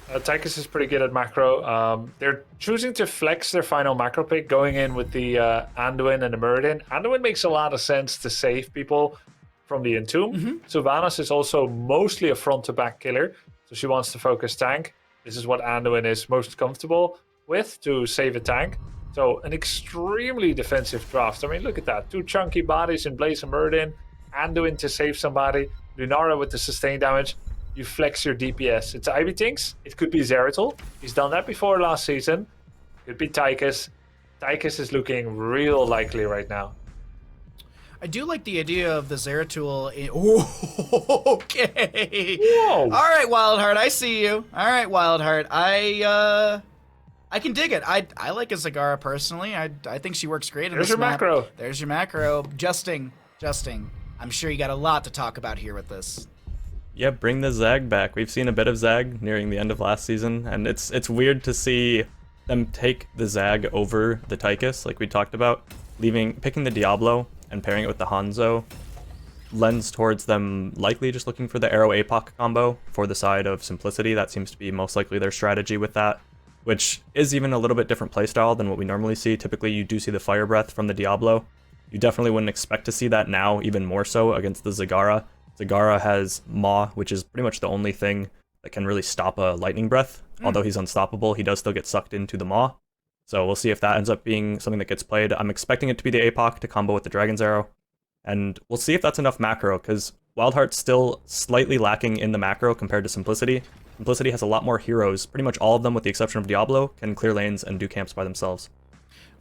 Tychus is pretty good at macro. They're choosing to flex their final macro pick, going in with the Anduin and the Muradin. Anduin makes a lot of sense to save people from the Entomb. Sylvanas is also mostly a front-to-back killer, so she wants to focus tank. This is what Anduin is most comfortable with, to save a tank. So an extremely defensive draft. I mean, look at that. 2 chunky bodies in Blaze and Muradin. Anduin to save somebody. Lunara with the sustained damage. You flex your DPS. It's Ivy Tinks. It could be Zeratul. He's done that before last season. Could be Tychus. Tychus is looking real likely right now. I do like the idea of the Zeratul. Okay. Whoa. All right, WildHeart. I see you. All right, WildHeart. I can dig it. I like a Zagara personally. I think she works great in this map. There's your macro. There's your macro. Justing. I'm sure you got a lot to talk about here with this. Yeah, bring the Zag back. We've seen a bit of Zag nearing the end of last season, and it's weird to see them take the Zag over the Tychus, like we talked about. Picking the Diablo and pairing it with the Hanzo lends towards them likely just looking for the Arrow APOC combo for the side of Simplicity. That seems to be most likely their strategy with that, which is even a little bit different playstyle than what we normally see. Typically, you do see the Fire Breath from the Diablo. You definitely wouldn't expect to see that now, even more so against the Zagara. Zagara has Maw, which is pretty much the only thing that can really stop a Lightning Breath. Although he's unstoppable, he does still get sucked into the Maw. So we'll see if that ends up being something that gets played. I'm expecting it to be the APOC to combo with the Dragon's Arrow. And we'll see if that's enough macro, because WildHeart's still slightly lacking in the macro compared to Simplicity. Simplicity has a lot more heroes. Pretty much all of them, with the exception of Diablo, can clear lanes and do camps by themselves.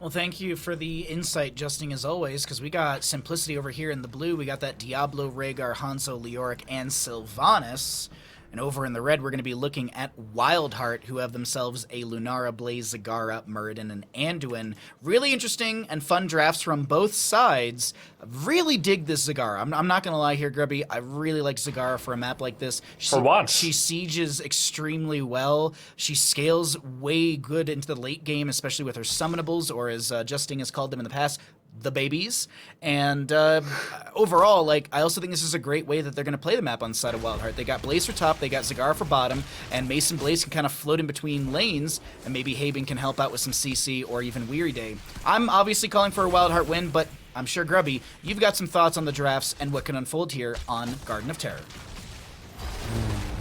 Well, thank you for the insight, Justin, as always, because we got Simplicity over here in the blue. We got that Diablo, Rhaegar, Hanzo, Leoric, and Sylvanas. And over in the red, we're going to be looking at WildHeart, who have themselves a Lunara, Blaze, Zagara, Muradin, and Anduin. Really interesting and fun drafts from both sides. I really dig this Zagara. I'm not going to lie here, Grubby. I really like Zagara for a map like this. For once. She sieges extremely well. She scales way good into the late game, especially with her summonables, or as Justin has called them in the past, the babies. And overall, like, I also think this is a great way that they're going to play the map on the side of WildHeart. They got Blaze for top, they got Zagara for bottom, and Mason Blaze can kind of float in between lanes, and maybe Haben can help out with some CC or even Weary Day. I'm obviously calling for a WildHeart win, but I'm sure, Grubby, you've got some thoughts on the drafts and what can unfold here on Garden of Terror.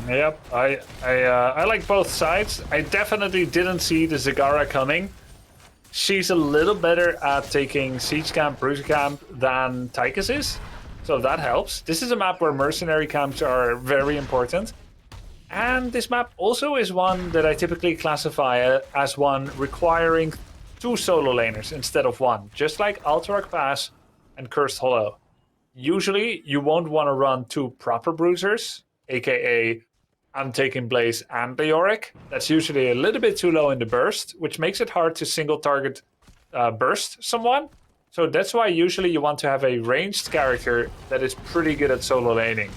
Yep, I like both sides. I definitely didn't see the Zagara coming. She's a little better at taking Siege Camp, Bruiser Camp than Tychus is, so that helps. This is a map where mercenary camps are very important. And this map also is one that I typically classify as one requiring 2 solo laners instead of 1, just like Alterac Pass and Cursed Hollow. Usually, you won't want to run 2 proper bruisers, aka I'm taking Blaze and Leoric. That's usually a little bit too low in the burst, which makes it hard to single target burst someone. So that's why usually you want to have a ranged character that is pretty good at solo laning.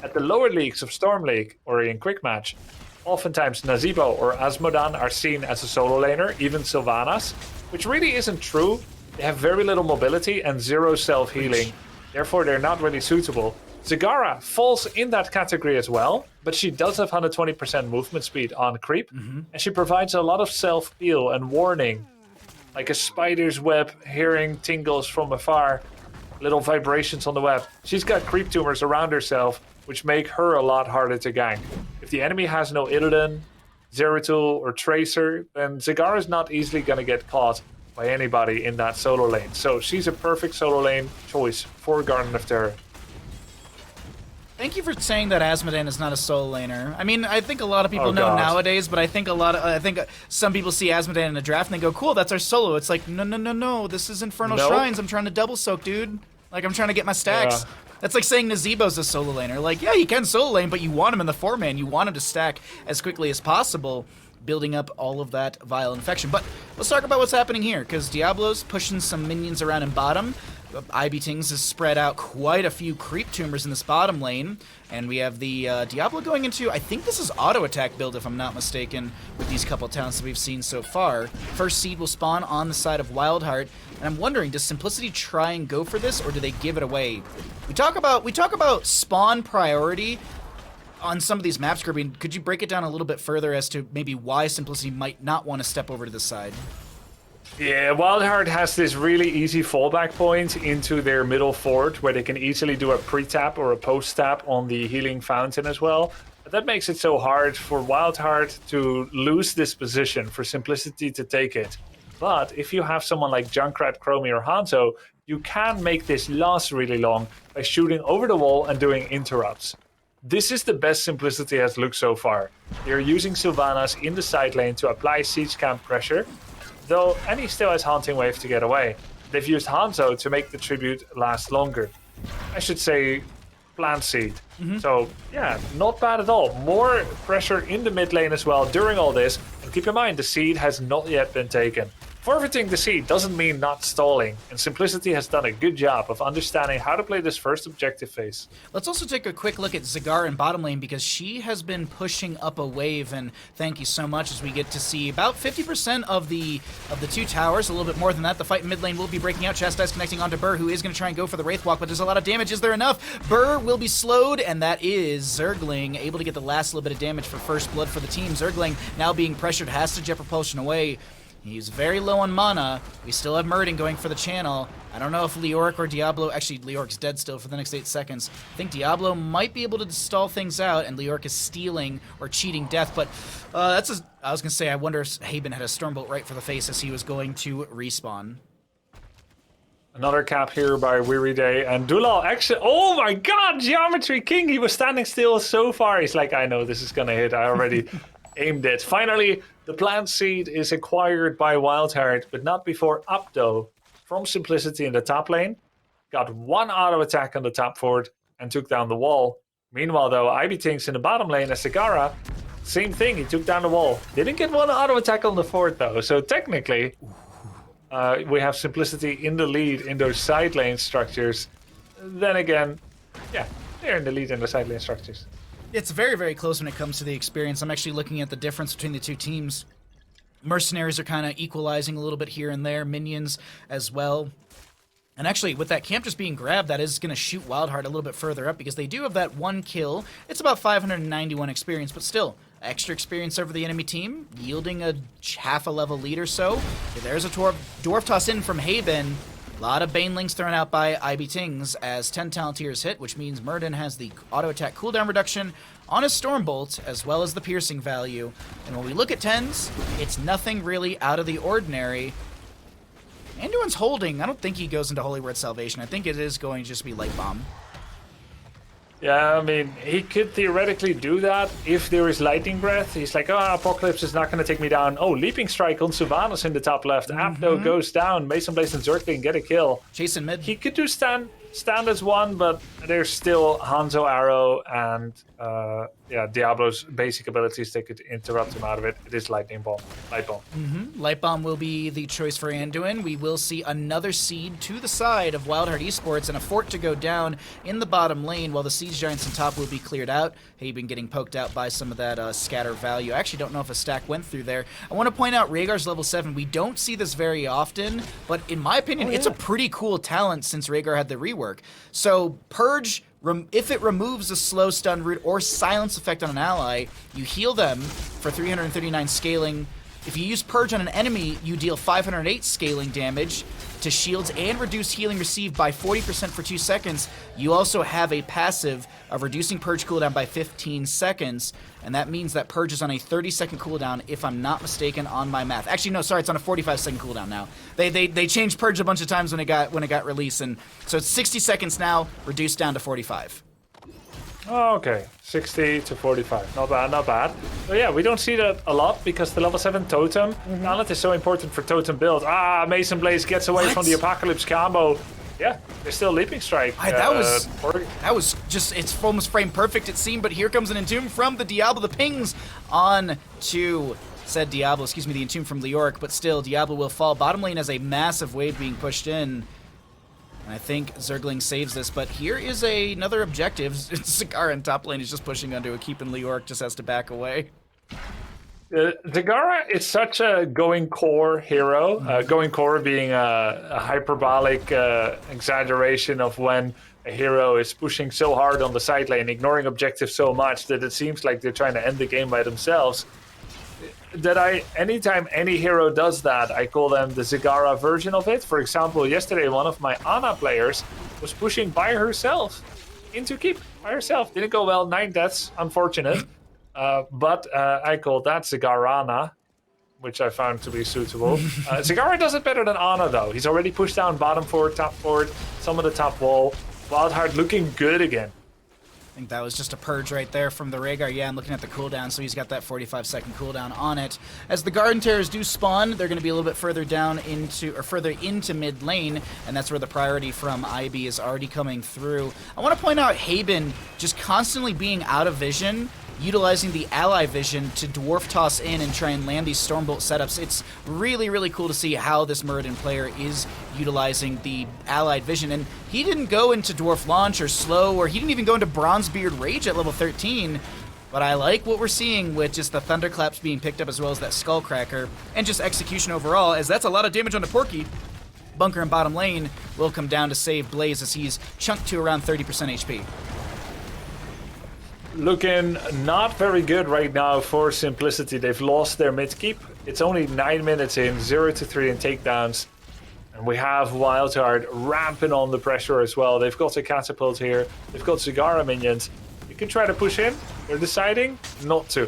At the lower leagues of Storm League or in Quick Match, oftentimes Nazeebo or Asmodan are seen as a solo laner, even Sylvanas, which really isn't true. They have very little mobility and 0 self-healing, therefore they're not really suitable. Zagara falls in that category as well, but she does have 120% movement speed on creep, and she provides a lot of self-heal and warning, like a spider's web, hearing tingles from afar, little vibrations on the web. She's got creep tumors around herself, which make her a lot harder to gank. If the enemy has no Illidan, Zeratul, or Tracer, then Zagara is not easily going to get caught by anybody in that solo lane. So she's a perfect solo lane choice for Garden of Terror. Thank you for saying that Asmodan is not a solo laner. I mean, I think a lot of people know nowadays, but I think some people see Asmodan in a draft and they go, "Cool, that's our solo." It's like, no, this is Infernal Shrines. I'm trying to double soak, dude. Like, I'm trying to get my stacks. Yeah. That's like saying Nazeebo's a solo laner. Like, yeah, he can solo lane, but you want him in the 4-man. You want him to stack as quickly as possible, building up all of that vile infection. But let's talk about what's happening here, because Diablo's pushing some minions around in bottom. IB Tings has spread out quite a few creep tumors in this bottom lane, and we have the Diablo going into, I think this is auto attack build if I'm not mistaken, with these couple talents that we've seen so far. First seed will spawn on the side of WildHeart, and I'm wondering, does Simplicity try and go for this, or do they give it away? We talk about spawn priority on some of these maps, Grubby. Could you break it down a little bit further as to maybe why Simplicity might not want to step over to the side? Yeah, WildHeart has this really easy fallback point into their middle fort where they can easily do a pre-tap or a post-tap on the healing fountain as well. But that makes it so hard for WildHeart to lose this position, for Simplicity to take it. But if you have someone like Junkrat, Chromie, or Hanzo, you can make this last really long by shooting over the wall and doing interrupts. This is the best Simplicity has looked so far. They're using Sylvanas in the side lane to apply siege camp pressure, though, and he still has Haunting Wave to get away. They've used Hanzo to make the tribute last longer. I should say Plant Seed. So, yeah, not bad at all. More pressure in the mid lane as well during all this. And keep in mind, the seed has not yet been taken. Forfeiting the seed doesn't mean not stalling, and Simplicity has done a good job of understanding how to play this first objective phase. Let's also take a quick look at Zagar in bottom lane, because she has been pushing up a wave, and thank you so much, as we get to see about 50% of the two towers, a little bit more than that. The fight in mid lane will be breaking out. Chastise connecting onto Burr, who is going to try and go for the Wraith Walk, but there's a lot of damage. Is there enough? Burr will be slowed, and that is Zergling able to get the last little bit of damage for first blood for the team. Zergling now being pressured, has to jet propulsion away. He's very low on mana. We still have Murden going for the channel. I don't know if Leoric or Diablo... Actually, Leoric's dead still for the next 8 seconds. I think Diablo might be able to stall things out, and Leoric is stealing or cheating death, but I was going to say, I wonder if Haben had a Stormbolt right for the face as he was going to respawn. Another cap here by Weary Day, and Dulal actually... Oh my god, Geometry King! He was standing still so far. He's like, I know this is going to hit. I already aimed it. Finally, the Plant Seed is acquired by WildHeart, but not before Updo from Simplicity in the top lane. Got one auto attack on the top fort and took down the wall. Meanwhile, though, IB Tinks in the bottom lane as Sagara, same thing, he took down the wall. Didn't get one auto attack on the fort, though, so technically we have Simplicity in the lead in those side lane structures. Then again, yeah, they're in the lead in the side lane structures. It's very, very close when it comes to the experience. I'm actually looking at the difference between the two teams. Mercenaries are kind of equalizing a little bit here and there. Minions as well. And actually, with that camp just being grabbed, that is going to shoot WildHeart a little bit further up, because they do have that one kill. It's about 591 experience, but still, extra experience over the enemy team, yielding a half a level lead or so. There's a Dwarf Toss in from Haben. A lot of Banelings thrown out by IB Tings as 10 Talonteers hit, which means Murden has the auto attack cooldown reduction on his Stormbolt, as well as the piercing value. And when we look at 10s, it's nothing really out of the ordinary. Anduin's holding. I don't think he goes into Holy Word Salvation. I think it is going to just be Light Bomb. Yeah, I mean, he could theoretically do that if there is Lightning Breath. He's like, oh, Apocalypse is not going to take me down. Oh, Leaping Strike on Sylvanas in the top left. Apno goes down. Mason Blaze and Zergling get a kill. Chasing mid. He could do stand as one, but there's still Hanzo Arrow and Diablo's basic abilities. They could interrupt him out of it. It is Light Bomb. Light Bomb will be the choice for Anduin. We will see another seed to the side of WildHeart Esports and a fort to go down in the bottom lane, while the Siege Giants on top will be cleared out. Haben getting poked out by some of that scatter value. I actually don't know if a stack went through there. I want to point out Rhaegar's level 7. We don't see this very often, but in my opinion, it's a pretty cool talent since Rhaegar had the rework. So Purge, if it removes a slow stun root or silence effect on an ally, you heal them for 339 scaling. If you use Purge on an enemy, you deal 508 scaling damage to shields and reduce healing received by 40% for 2 seconds. You also have a passive of reducing Purge cooldown by 15 seconds, and that means that Purge is on a 30-second cooldown, if I'm not mistaken on my math. Actually, no, sorry, it's on a 45-second cooldown now. They changed Purge a bunch of times when it got released, and so it's 60 seconds now, reduced down to 45. Oh, okay, 60 to 45. Not bad, not bad. So yeah, we don't see that a lot because the level 7 totem talent is so important for totem build. Mason Blaze gets away from the Apocalypse combo. Yeah, there's still Leaping Strike. That was just, it's almost frame perfect, it seemed, but here comes an Entomb from the Diablo. The pings on to said Diablo, the Entomb from Leoric, but still, Diablo will fall. Bottom lane has a massive wave being pushed in. And I think Zergling saves this, but here is another objective. Zagara in top lane is just pushing onto a keep, and Leoric just has to back away. Zagara is such a going core hero. Going core being a hyperbolic exaggeration of when a hero is pushing so hard on the side lane, ignoring objectives so much that it seems like they're trying to end the game by themselves. Anytime any hero does that, I call them the Zagara version of it. For example, yesterday one of my Ana players was pushing by herself into keep by herself. Didn't go well, 9 deaths, unfortunate. But I call that Zagarana, which I found to be suitable. Zagara does it better than Ana though. He's already pushed down bottom forward, top forward, some of the top wall. WildHeart looking good again. I think that was just a purge right there from the Rhaegar. Yeah, I'm looking at the cooldown, so he's got that 45-second cooldown on it. As the Garden Terrors do spawn, they're going to be a little bit further down into, or further into mid lane, and that's where the priority from IB is already coming through. I want to point out Haben just constantly being out of vision, utilizing the ally vision to dwarf toss in and try and land these Stormbolt setups. It's really, really cool to see how this Muradin player is utilizing the allied vision. And he didn't go into dwarf launch or slow, or he didn't even go into Bronzebeard Rage at level 13. But I like what we're seeing with just the Thunderclaps being picked up, as well as that Skullcracker, and just execution overall, as that's a lot of damage on the Porky. Bunker in bottom lane will come down to save Blaze as he's chunked to around 30% HP. Looking not very good right now for Simplicity. They've lost their mid keep. It's only 9 minutes in, 0-3 in takedowns. And we have WildHeart ramping on the pressure as well. They've got a catapult here. They've got Zagara minions. You can try to push in. They're deciding not to.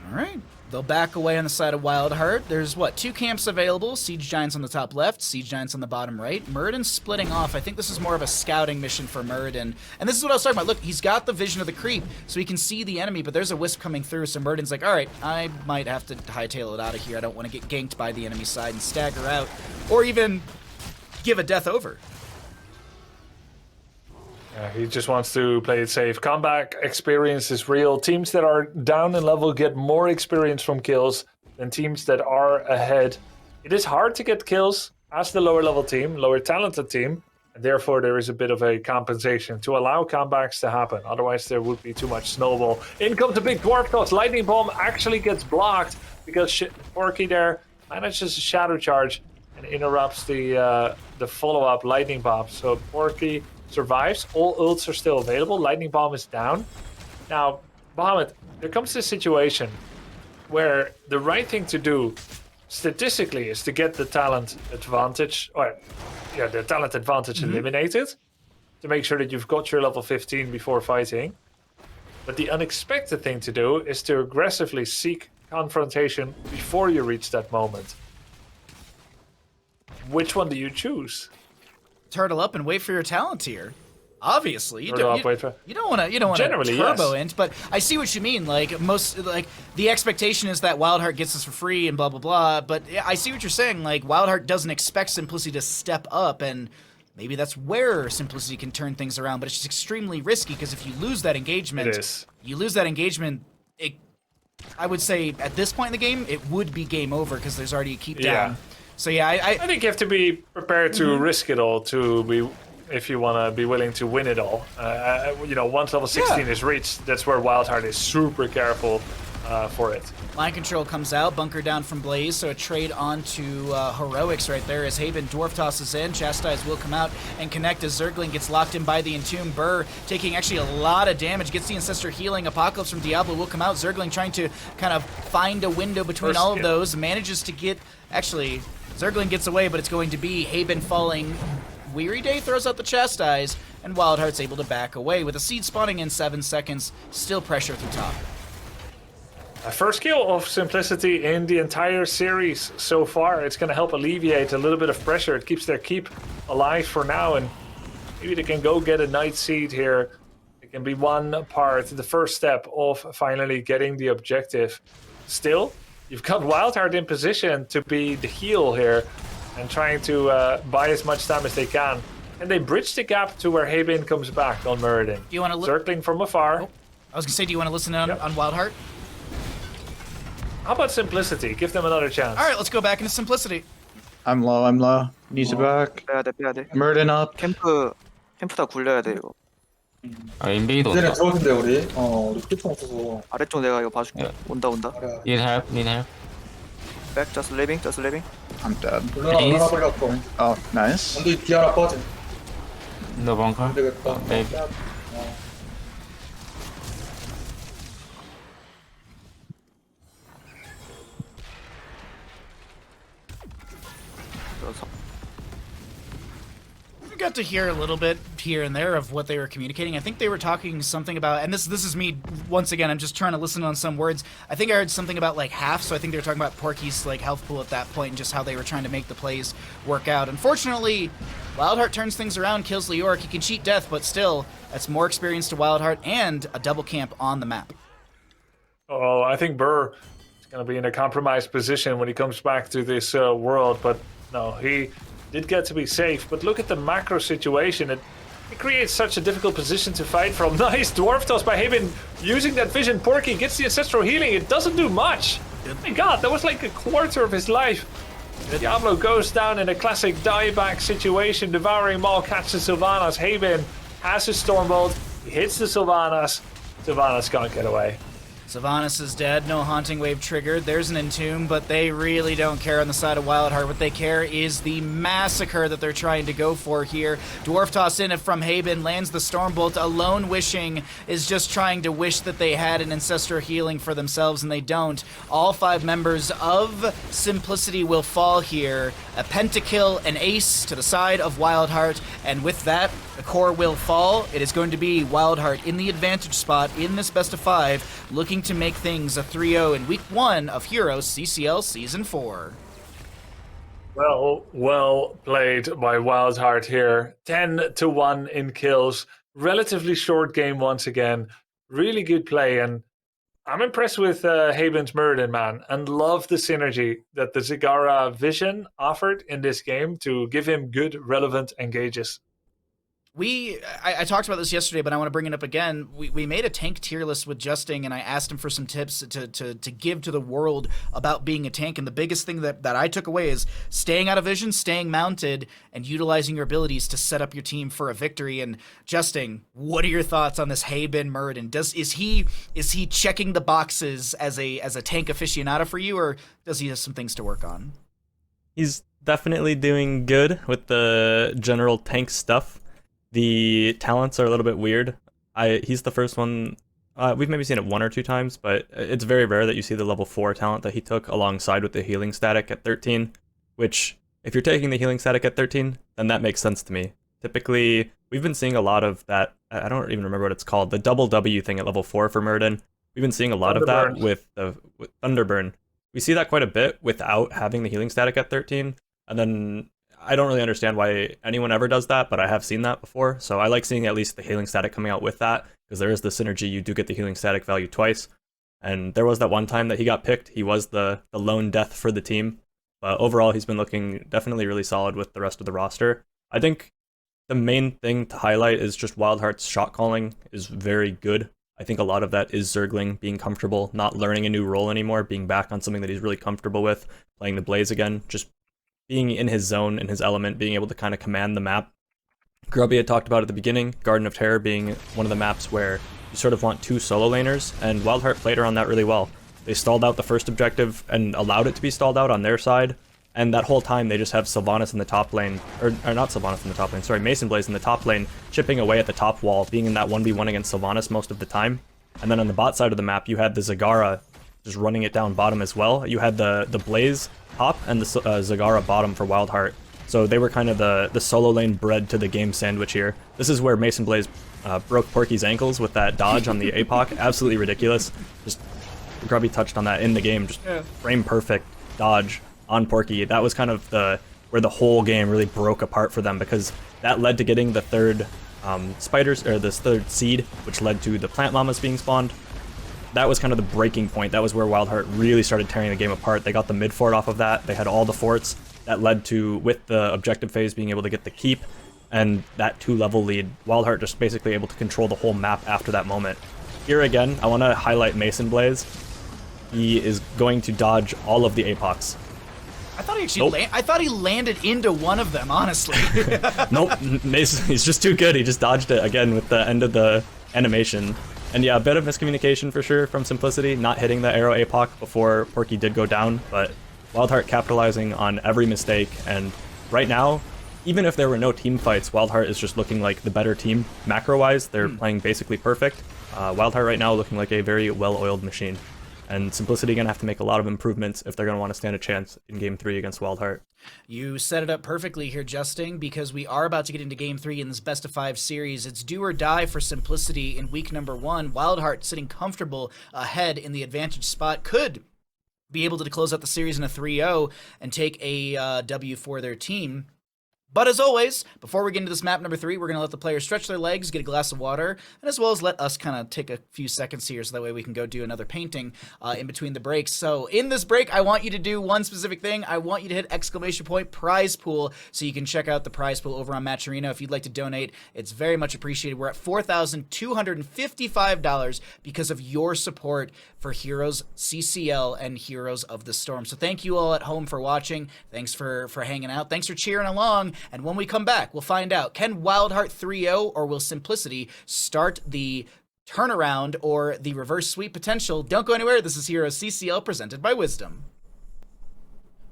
All right. They'll back away on the side of WildHeart. There's, what, 2 camps available. Siege Giants on the top left, Siege Giants on the bottom right. Muradin's splitting off. I think this is more of a scouting mission for Muradin. And this is what I was talking about. Look, he's got the vision of the creep, so he can see the enemy, but there's a wisp coming through, so Muradin's like, all right, I might have to hightail it out of here. I don't want to get ganked by the enemy side and stagger out, or even give a death over. He just wants to play it safe. Comeback experience is real. Teams that are down in level get more experience from kills than teams that are ahead. It is hard to get kills as the lower level team, lower talented team, and therefore there is a bit of a compensation to allow comebacks to happen. Otherwise there would be too much snowball. In comes a big dwarf toss. Lightning bomb actually gets blocked because Porky there manages a shadow charge and interrupts the follow-up lightning bomb. So Porky survives. All ults are still available. Lightning bomb is down. Now, Bahamut, there comes this situation where the right thing to do statistically is to get the talent advantage, the talent advantage eliminated, to make sure that you've got your level 15 before fighting. But the unexpected thing to do is to aggressively seek confrontation before you reach that moment. Which one do you choose? Turtle up and wait for your talent here. Obviously, you don't want to turbo int, but I see what you mean. Like the expectation is that WildHeart gets this for free and blah blah blah. But I see what you're saying. Like WildHeart doesn't expect Simplicity to step up, and maybe that's where Simplicity can turn things around. But it's just extremely risky because if you lose that engagement, I would say at this point in the game, it would be game over because there's already a keep down. So yeah, I think you have to be prepared to risk it all to be, if you want to be willing to win it all. Once level 16 is reached, that's where WildHeart is super careful for it. Line control comes out, bunker down from Blaze, so a trade onto Heroics right there as Haben dwarf tosses in. Chastise will come out and connect as Zergling gets locked in by the Entomb. Burr taking actually a lot of damage, gets the Ancestor healing. Apocalypse from Diablo will come out. Zergling trying to kind of find a window between all of those, manages to get, actually, Zergling gets away, but it's going to be Haben falling. Weary Day throws out the Chastise, and WildHeart's able to back away. With a seed spawning in 7 seconds, still pressure through top. First kill of Simplicity in the entire series so far. It's going to help alleviate a little bit of pressure. It keeps their keep alive for now, and maybe they can go get a night seed here. It can be one part, the first step of finally getting the objective. Still, you've got WildHeart in position to be the heal here and trying to buy as much time as they can. And they bridge the gap to where Haben comes back on Muradin. Do you want to circling from afar. I was going to say, do you want to listen on WildHeart? How about Simplicity? Give them another chance. All right, let's go back into Simplicity. I'm low. Needs it back. 빼야 돼. Murden up. 캠프 다 굴려야 돼 이거. 인베이드 이제는 온다. 들어올 텐데 우리 피통 없어서. 아래쪽 내가 이거 봐줄게. 네. 온다. Need help, need help. Back, just living. I'm dead. 올라가 버렸고. Oh, nice. 언더 뒤 하나 빠져. No bunker. 안 되겠다. Maybe. We got to hear a little bit here and there of what they were communicating. I think they were talking something about, and this is me once again. I'm just trying to listen on some words. I think I heard something about like half, so I think they were talking about Porky's like health pool at that point and just how they were trying to make the plays work out. Unfortunately, WildHeart turns things around, kills Leoric. He can cheat death, but still, that's more experience to WildHeart and a double camp on the map. Oh, I think Burr is going to be in a compromised position when he comes back to this world, but no, he did get to be safe. But look at the macro situation. It creates such a difficult position to fight from. Nice dwarf toss by Haben using that vision. Porky gets the ancestral healing. It doesn't do much. Oh my god, that was like a quarter of his life. Diablo goes down in a classic dieback situation. Devouring Maul catches Sylvanas. Haben has his Stormbolt. He hits the Sylvanas. Sylvanas can't get away. Sylvanas is dead, no Haunting Wave triggered. There's an Entomb, but they really don't care on the side of WildHeart. What they care is the massacre that they're trying to go for here. Dwarf toss in from Haben, lands the Stormbolt. Alone Wishing is just trying to wish that they had an Ancestral Healing for themselves, and they don't. All 5 members of Simplicity will fall here. A pentakill, an ace to the side of WildHeart, and with that, the core will fall. It is going to be WildHeart in the advantage spot in this best of 5, looking to make things a 3-0 in week 1 of HeroesCCL Season 4. Well played by WildHeart here. 10-1 in kills. Relatively short game once again. Really good play, and I'm impressed with Haben's Murden, man, and love the synergy that the Zigara Vision offered in this game to give him good, relevant engages. I talked about this yesterday, but I want to bring it up again. We made a tank tier list with Justing, and I asked him for some tips to give to the world about being a tank. And the biggest thing that I took away is staying out of vision, staying mounted, and utilizing your abilities to set up your team for a victory. And Justing, what are your thoughts on this Haben Murden? Is he checking the boxes as a tank aficionado for you, or does he have some things to work on? He's definitely doing good with the general tank stuff. The talents are a little bit weird. He's the first one. We've maybe seen it 1 or 2 times, but it's very rare that you see the level 4 talent that he took alongside with the healing static at 13, which, if you're taking the healing static at 13, then that makes sense to me. Typically, we've been seeing a lot of that. I don't even remember what it's called. The double W thing at level 4 for Murden. We've been seeing a lot of that with Thunderburn. We see that quite a bit without having the healing static at 13, and then I don't really understand why anyone ever does that, but I have seen that before. So I like seeing at least the healing static coming out with that, because there is the synergy. You do get the healing static value twice. And there was that one time that he got picked. He was the lone death for the team. But overall, he's been looking definitely really solid with the rest of the roster. I think the main thing to highlight is just WildHeart's shot calling is very good. I think a lot of that is Zergling being comfortable, not learning a new role anymore, being back on something that he's really comfortable with, playing the Blaze again, just being in his zone, in his element, being able to kind of command the map. Grubby had talked about at the beginning, Garden of Terror being one of the maps where you sort of want 2 solo laners, and WildHeart played around that really well. They stalled out the first objective and allowed it to be stalled out on their side, and that whole time they just have Sylvanas in the top lane, or not Sylvanas in the top lane, sorry, Mason Blaze in the top lane, chipping away at the top wall, being in that 1v1 against Sylvanas most of the time. And then on the bot side of the map, you had the Zagara just running it down bottom as well. You had the Blaze top and the Zagara bottom for WildHeart. So they were kind of the solo lane bread to the game sandwich here. This is where Mason Blaze broke Porky's ankles with that dodge on the APOC. Absolutely ridiculous. Just Grubby touched on that in the game. Just frame perfect dodge on Porky. That was kind of where the whole game really broke apart for them, because that led to getting the third spiders, or this third seed, which led to the plant llamas being spawned. That was kind of the breaking point. That was where WildHeart really started tearing the game apart. They got the mid fort off of that. They had all the forts. That led to, with the objective phase, being able to get the keep, and that 2-level lead. WildHeart just basically able to control the whole map after that moment. Here again, I want to highlight Mason Blaze. He is going to dodge all of the APOCs. I thought he actually I thought he landed into one of them, honestly. Nope, Mason, he's just too good. He just dodged it again with the end of the animation. And yeah, a bit of miscommunication for sure from Simplicity, not hitting the arrow APOC before Porky did go down, but WildHeart capitalizing on every mistake, and right now, even if there were no team fights, WildHeart is just looking like the better team. Macro-wise, they're playing basically perfect. WildHeart right now looking like a very well-oiled machine. And Simplicity going to have to make a lot of improvements if they're going to want to stand a chance in Game 3 against WildHeart. You set it up perfectly here, Justin, because we are about to get into Game 3 in this best-of-5 series. It's do or die for Simplicity in week number 1. WildHeart sitting comfortable ahead in the advantage spot could be able to close out the series in a 3-0 and take a W for their team. But as always, before we get into this map number 3, we're going to let the players stretch their legs, get a glass of water, and as well as let us kind of take a few seconds here so that way we can go do another painting in between the breaks. So in this break, I want you to do one specific thing. I want you to hit ! prize pool so you can check out the prize pool over on Match Arena. If you'd like to donate, it's very much appreciated. We're at $4,255 because of your support for HeroesCCL and Heroes of the Storm. So thank you all at home for watching. Thanks for hanging out. Thanks for cheering along. And when we come back, we'll find out, can WildHeart 3-0 or will Simplicity start the turnaround or the reverse sweep potential? Don't go anywhere. This is HeroesCCL presented by Wisdom.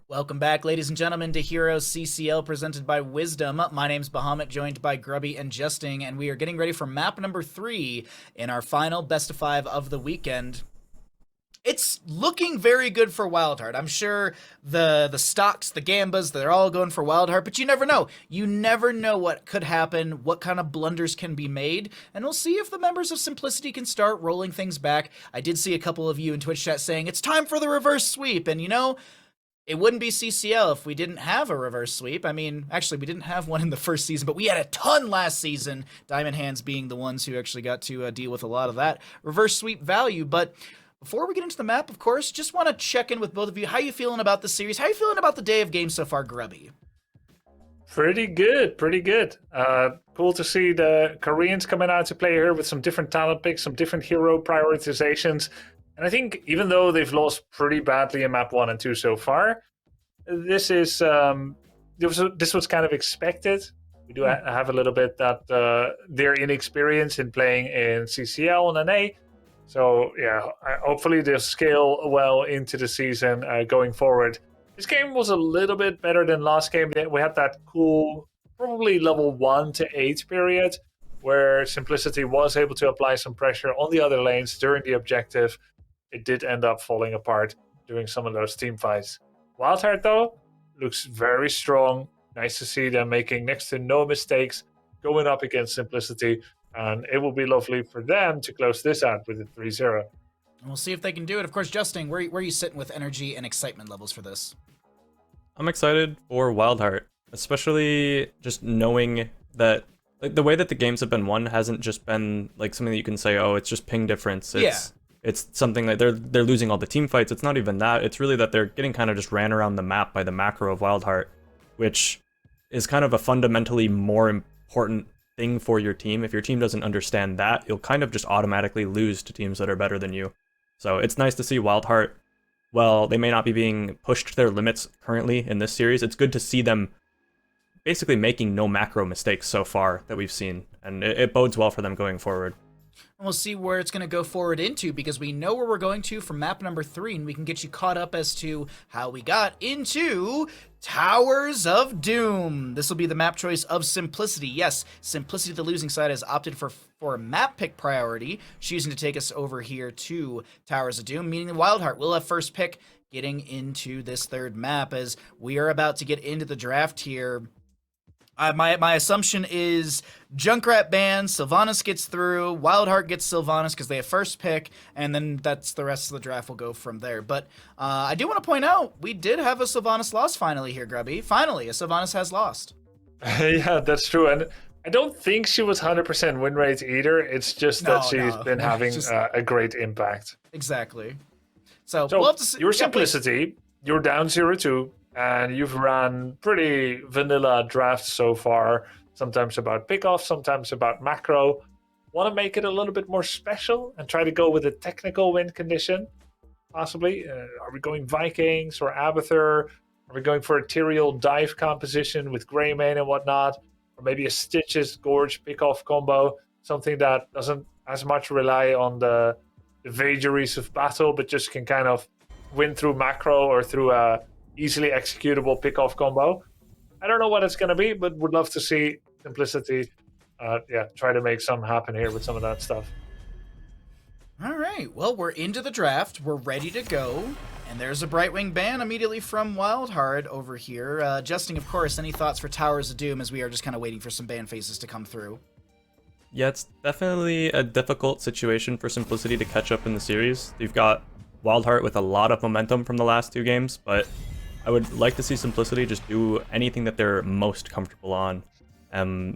Welcome back, ladies and gentlemen, to HeroesCCL presented by Wisdom. My name's Bahamut, joined by Grubby and Justin, and we are getting ready for map number 3 in our final best of 5 of the weekend. It's looking very good for WildHeart. I'm sure the stocks, the gambas, they're all going for WildHeart, but you never know. You never know what could happen, what kind of blunders can be made, and we'll see if the members of Simplicity can start rolling things back. I did see a couple of you in Twitch chat saying, it's time for the reverse sweep, and you know, it wouldn't be CCL if we didn't have a reverse sweep. I mean, actually, we didn't have one in the first season, but we had a ton last season, Diamond Hands being the ones who actually got to deal with a lot of that reverse sweep value, but before we get into the map, of course, just want to check in with both of you. How you feeling about the series? How you feeling about the day of games so far, Grubby? Pretty good, pretty good. Cool to see the Koreans coming out to play here with some different talent picks, some different hero prioritizations. And I think even though they've lost pretty badly in map 1 and 2 so far, this was kind of expected. We do have a little bit that their inexperience in playing in CCL and NA. So yeah, hopefully they'll scale well into the season going forward. This game was a little bit better than last game. We had that cool, probably level 1 to 8 period where Simplicity was able to apply some pressure on the other lanes during the objective. It did end up falling apart during some of those team fights. WildHeart, though, looks very strong. Nice to see them making next to no mistakes going up against Simplicity. And it will be lovely for them to close this out with a 3-0. And we'll see if they can do it. Of course, Justin, where are you sitting with energy and excitement levels for this? I'm excited for WildHeart, especially just knowing that like the way that the games have been won hasn't just been like something that you can say, oh, it's just ping difference. It's something that they're losing all the team fights. It's not even that. It's really that they're getting kind of just ran around the map by the macro of WildHeart, which is kind of a fundamentally more important thing for your team. If your team doesn't understand that, you'll kind of just automatically lose to teams that are better than you. So it's nice to see WildHeart, well, they may not be being pushed to their limits currently in this series. It's good to see them basically making no macro mistakes so far that we've seen, and it bodes well for them going forward. And we'll see where it's going to go forward into, because we know where we're going to from map number 3, and we can get you caught up as to how we got into Towers of Doom. This will be the map choice of Simplicity. Yes, Simplicity, the losing side, has opted for map pick priority, choosing to take us over here to Towers of Doom, meaning the WildHeart will have first pick getting into this third map as we are about to get into the draft here. My assumption is Junkrat bans, Sylvanas gets through, WildHeart gets Sylvanas because they have first pick, and then that's the rest of the draft will go from there. But I do want to point out, we did have a Sylvanas loss finally here, Grubby. Finally, a Sylvanas has lost. Yeah, that's true. And I don't think she was 100% win rate either. It's just that she's been having a great impact. Exactly. So we'll have to see. Your Simplicity, you're down 0-2. And you've run pretty vanilla drafts so far, sometimes about pickoff, sometimes about macro. Want to make it a little bit more special and try to go with a technical win condition, possibly? Are we going Vikings or Abathur? Are we going for a Tyrael dive composition with Greymane and whatnot? Or maybe a Stitches Gorge pick-off combo? Something that doesn't as much rely on the vagaries of battle, but just can kind of win through macro or through a easily executable pick-off combo. I don't know what it's going to be, but would love to see Simplicity try to make some happen here with some of that stuff. All right, well, we're into the draft. We're ready to go. And there's a Brightwing ban immediately from WildHeart over here. Justin, of course, any thoughts for Towers of Doom as we are just kind of waiting for some ban faces to come through? Yeah, it's definitely a difficult situation for Simplicity to catch up in the series. You've got WildHeart with a lot of momentum from the last 2 games, but I would like to see Simplicity just do anything that they're most comfortable on.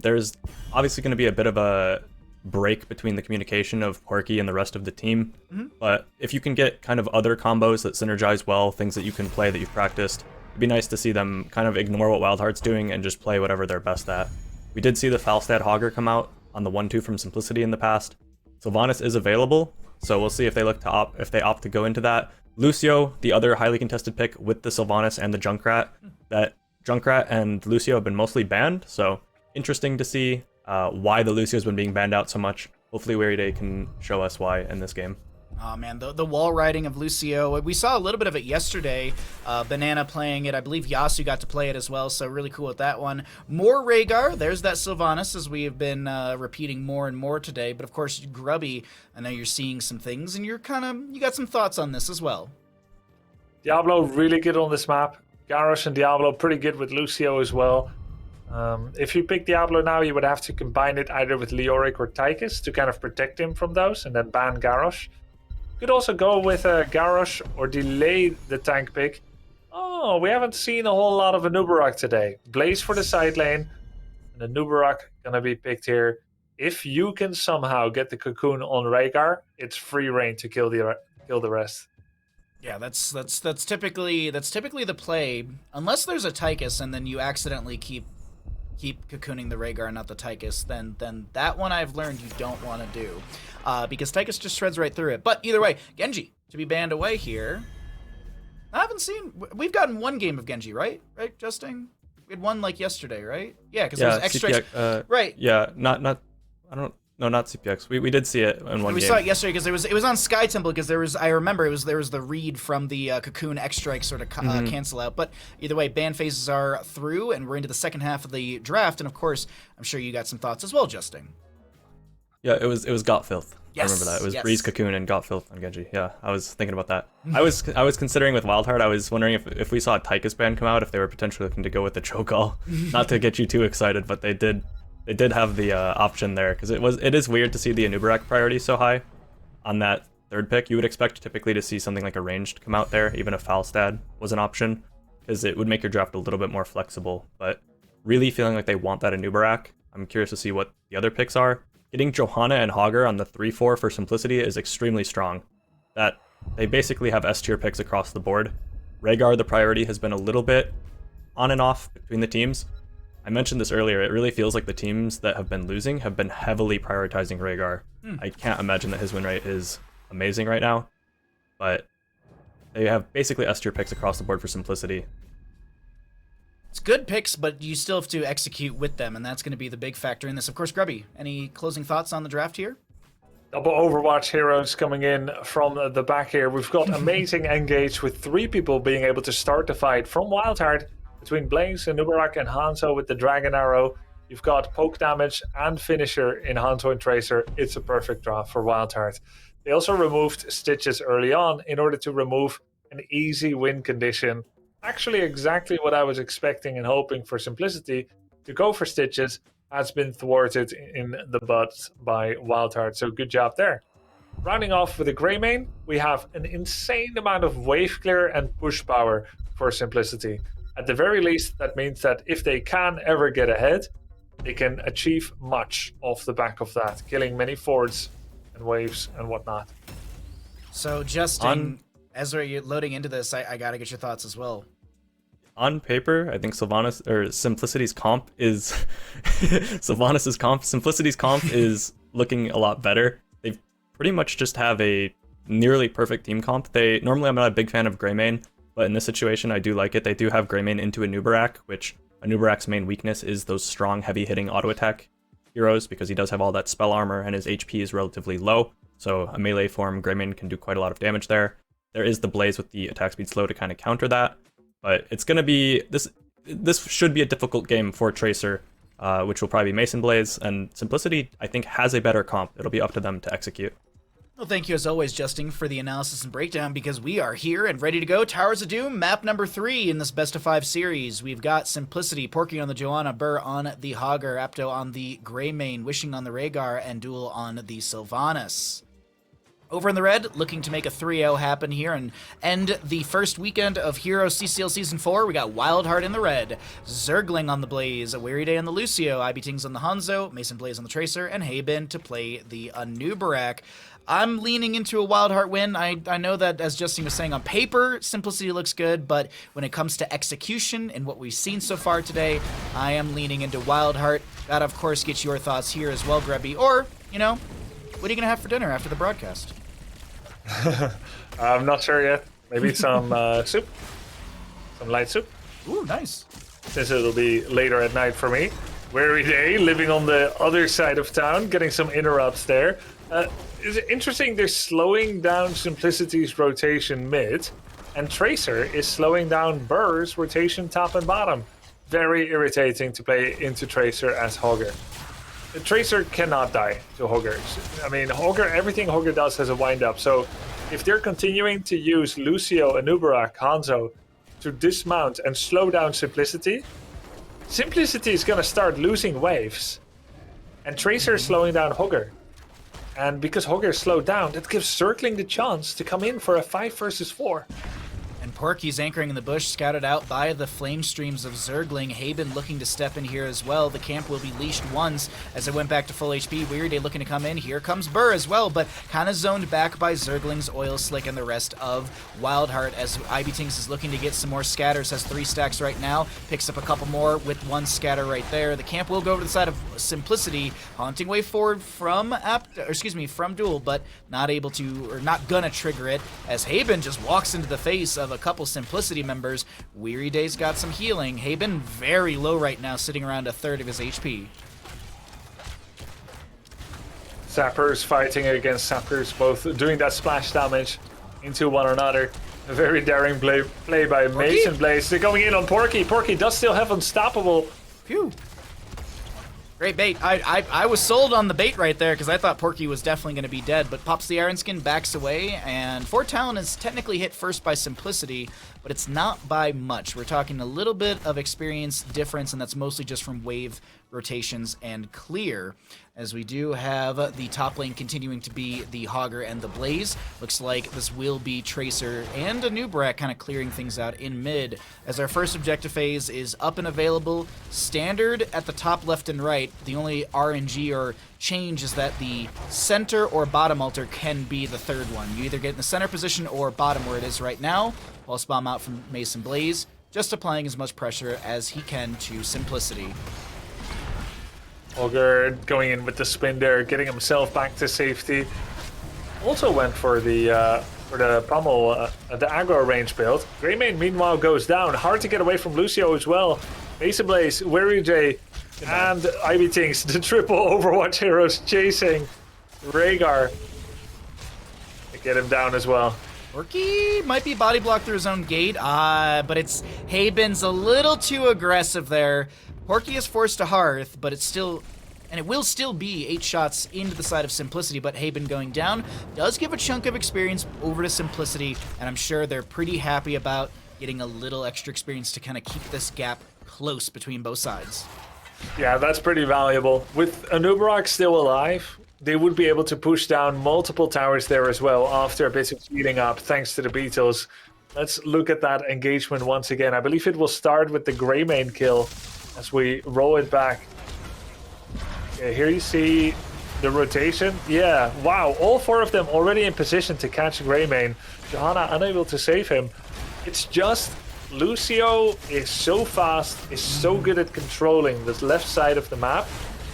There's obviously going to be a bit of a break between the communication of Quirky and the rest of the team, but if you can get kind of other combos that synergize well, things that you can play that you've practiced, it'd be nice to see them kind of ignore what WildHeart's doing and just play whatever they're best at. We did see the Falstad Hogger come out on the 1-2 from Simplicity in the past. Sylvanas is available, so we'll see if they opt to go into that. Lucio, the other highly contested pick with the Sylvanas and the Junkrat, that Junkrat and Lucio have been mostly banned, so interesting to see why the Lucio's been being banned out so much. Hopefully Weary Day can show us why in this game. Oh man, the wall riding of Lucio, we saw a little bit of it yesterday. Banana playing it, I believe Yasu got to play it as well, so really cool with that one. More Rhaegar, there's that Sylvanas, as we have been repeating more and more today, but of course Grubby, I know you're seeing some things, and you got some thoughts on this as well. Diablo really good on this map. Garrosh and Diablo pretty good with Lucio as well. If you pick Diablo now, you would have to combine it either with Leoric or Tychus to kind of protect him from those, and then ban Garrosh. Could also go with Garrosh or delay the tank pick. Oh, we haven't seen a whole lot of Anubarak today. Blaze for the side lane, and Anubarak gonna be picked here. If you can somehow get the cocoon on Rhaegar, it's free reign to kill the rest. Yeah, that's typically the play, unless there's a Tychus and then you accidentally keep cocooning the Rhaegar, not the Tychus, then that one I've learned you don't want to do, because Tychus just shreds right through it. But either way, Genji to be banned away here. We've gotten 1 game of Genji, right, Justin? We had 1 like yesterday, right? Yeah, because there was extra. CPX, right. Yeah, not CPX. We did see it in 1 game. We saw it yesterday because it was on Sky Temple, because there was the read from the Cocoon X Strike sort of cancel out. But either way, ban phases are through, and we're into the second half of the draft. And of course, I'm sure you got some thoughts as well, Justin. Yeah, it was Got Filth. Yes, I remember that. It was Breeze Cocoon and Got Filth on Genji. Yeah, I was thinking about that. I was considering with WildHeart, I was wondering if we saw a Tychus ban come out, if they were potentially looking to go with the Chokall. Not to get you too excited, but they did have the option there, because it is weird to see the Anubarak priority so high on that 3rd pick. You would expect typically to see something like a ranged come out there, even if Falstad was an option, because it would make your draft a little bit more flexible. But really feeling like they want that Anubarak. I'm curious to see what the other picks are. Getting Johanna and Hogger on the 3-4 for Simplicity is extremely strong. That they basically have S tier picks across the board. Rhaegar, the priority, has been a little bit on and off between the teams. I mentioned this earlier, it really feels like the teams that have been losing have been heavily prioritizing Rhaegar. I can't imagine that his win rate is amazing right now, but they have basically S tier picks across the board for Simplicity. It's good picks, but you still have to execute with them, and that's going to be the big factor in this. Of course, Grubby, any closing thoughts on the draft here? Double Overwatch heroes coming in from the back here. We've got amazing engage with 3 people being able to start the fight from WildHeart between Blaze, Anubarak, and Hanzo with the Dragon Arrow. You've got poke damage and finisher in Hanzo and Tracer. It's a perfect draft for WildHeart. They also removed Stitches early on in order to remove an easy win condition. Actually, exactly what I was expecting and hoping for Simplicity. To go for Stitches has been thwarted in the bud by WildHeart, so good job there. Rounding off with a Greymane, we have an insane amount of wave clear and push power for Simplicity. At the very least, that means that if they can ever get ahead, they can achieve much off the back of that, killing many forts and waves and whatnot. So, Justin, as we're loading into this, I gotta get your thoughts as well. On paper, I think Simplicity's comp is Simplicity's comp is looking a lot better. They pretty much just have a nearly perfect team comp. Normally I'm not a big fan of Greymane, but in this situation, I do like it. They do have Greymane into Anubarak, which Anubarak's main weakness is those strong, heavy-hitting auto-attack heroes, because he does have all that spell armor and his HP is relatively low. So a melee form, Greymane can do quite a lot of damage there. There is the Blaze with the attack speed slow to kind of counter that, but it's going to be... This should be a difficult game for Tracer, which will probably be Mason Blaze, and Simplicity, I think, has a better comp. It'll be up to them to execute. Well, thank you as always, Justin, for the analysis and breakdown, because we are here and ready to go. Towers of Doom, map number 3 in this best of 5 series. We've got Simplicity, Porky on the Johanna, Burr on the Hogger, Apto on the Greymane, Wishing on the Rhaegar, and Duel on the Sylvanas. Over in the red, looking to make a 3-0 happen here and end the first weekend of HeroesCCL Season 4. We got WildHeart in the red, Zergling on the Blaze, a Weary Day on the Lucio, IBTings on the Hanzo, Mason Blaze on the Tracer, and Haben to play the Anubarak. I'm leaning into a WildHeart win. I know that, as Justin was saying, on paper, Simplicity looks good, but when it comes to execution and what we've seen so far today, I am leaning into WildHeart. Gotta, of course, get your thoughts here as well, Grubby. Or, you know, what are you gonna have for dinner after the broadcast? I'm not sure yet. Maybe some soup. Some light soup. Ooh, nice. Since it'll be later at night for me. Weary Day, living on the other side of town, getting some interrupts there. It's interesting, they're slowing down Simplicity's rotation mid, and Tracer is slowing down Burr's rotation top and bottom. Very irritating to play into Tracer as Hogger. The Tracer cannot die to Hogger. I mean, Hogger, everything Hogger does has a wind-up, so if they're continuing to use Lucio, Anubarak, Hanzo to dismount and slow down Simplicity, Simplicity is going to start losing waves, and Tracer is slowing down Hogger. And because Hogger is slowed down, that gives Circling the chance to come in for a 5 versus 4. And Porky's anchoring in the bush, scouted out by the flame streams of Zergling. Haben looking to step in here as well. The camp will be leashed once as it went back to full HP. Weary Day looking to come in. Here comes Burr as well, but kind of zoned back by Zergling's Oil Slick and the rest of WildHeart as IBTings is looking to get some more scatters. Has 3 stacks right now. Picks up a couple more with 1 scatter right there. The camp will go over to the side of Simplicity, haunting way forward from Duel, but not able to, or not gonna trigger it as Haben just walks into the face of a couple Simplicity members. Weary Day's got some healing. Haben very low right now, sitting around 1/3 of his HP. Sappers fighting against Sappers, both doing that splash damage into one another. A very daring play by Porky? Mason Blaze. They're going in on Porky. Porky does still have Unstoppable. Phew. Great bait. I was sold on the bait right there because I thought Porky was definitely going to be dead, but pops the Iron Skin, backs away, and Fort Talon is technically hit first by Simplicity, but it's not by much. We're talking a little bit of experience difference, and that's mostly just from wave rotations and clear, as we do have the top lane continuing to be the Hogger and the Blaze. Looks like this will be Tracer and Anubarak kind of clearing things out in mid, as our first objective phase is up and available. Standard at the top left and right. The only RNG or change is that the center or bottom altar can be the third one. You either get in the center position or bottom where it is right now. Pulse Bomb out from Mason Blaze, just applying as much pressure as he can to Simplicity. Hogger going in with the spin there, getting himself back to safety. Also went for the pummel, the aggro range build. Greymane meanwhile goes down. Hard to get away from Lucio as well. Mason Blaze, Weary J, and IBTings, the triple Overwatch heroes chasing Rhaegar. They get him down as well. Porky might be body blocked through his own gate, but it's Haben's a little too aggressive there. Porky is forced to Hearth, but it's still, and it will still be 8 shots into the side of Simplicity, but Haben going down does give a chunk of experience over to Simplicity, and I'm sure they're pretty happy about getting a little extra experience to kind of keep this gap close between both sides. Yeah, that's pretty valuable. With Anubarak still alive, they would be able to push down multiple towers there as well after a bit of speeding up, thanks to the Beatles. Let's look at that engagement once again. I believe it will start with the Greymane kill as we roll it back. Okay, here you see the rotation. Yeah, wow, all 4 of them already in position to catch Greymane. Johanna unable to save him. It's just Lucio is so fast, is so good at controlling this left side of the map.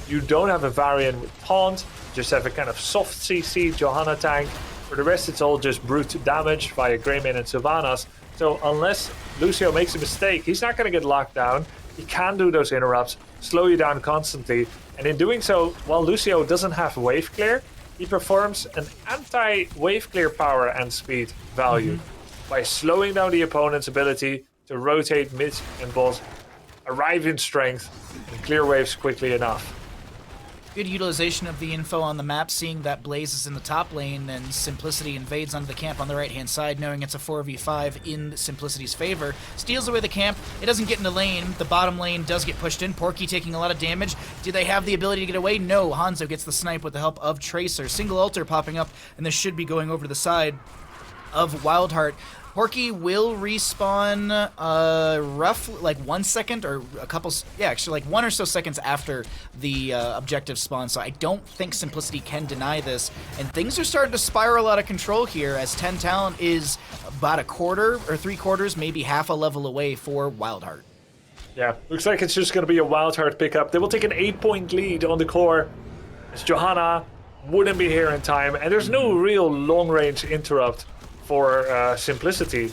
You don't have a variant with Taunt, just have a kind of soft CC Johanna tank. For the rest, it's all just brute damage via Greymane and Sylvanas. So unless Lucio makes a mistake, he's not going to get locked down. He can do those interrupts, slow you down constantly. And in doing so, while Lucio doesn't have wave clear, he performs an anti-wave clear power and speed value by slowing down the opponent's ability to rotate mid and boss, arrive in strength, and clear waves quickly enough. Good utilization of the info on the map, seeing that Blaze is in the top lane and Simplicity invades onto the camp on the right-hand side, knowing it's a 4v5 in Simplicity's favor. Steals away the camp. It doesn't get into lane. The bottom lane does get pushed in. Porky taking a lot of damage. Do they have the ability to get away? No. Hanzo gets the snipe with the help of Tracer. Single altar popping up, and this should be going over to the side of WildHeart. Porky will respawn roughly like 1 second or a couple, actually like 1 or so seconds after the objective spawn, so I don't think Simplicity can deny this, and things are starting to spiral out of control here as 10 talent is about a quarter or 3/4, maybe half a level away for WildHeart. Yeah, looks like it's just going to be a WildHeart pickup. They will take an 8-point lead on the core as Johanna wouldn't be here in time, and there's no real long-range interrupt for Simplicity.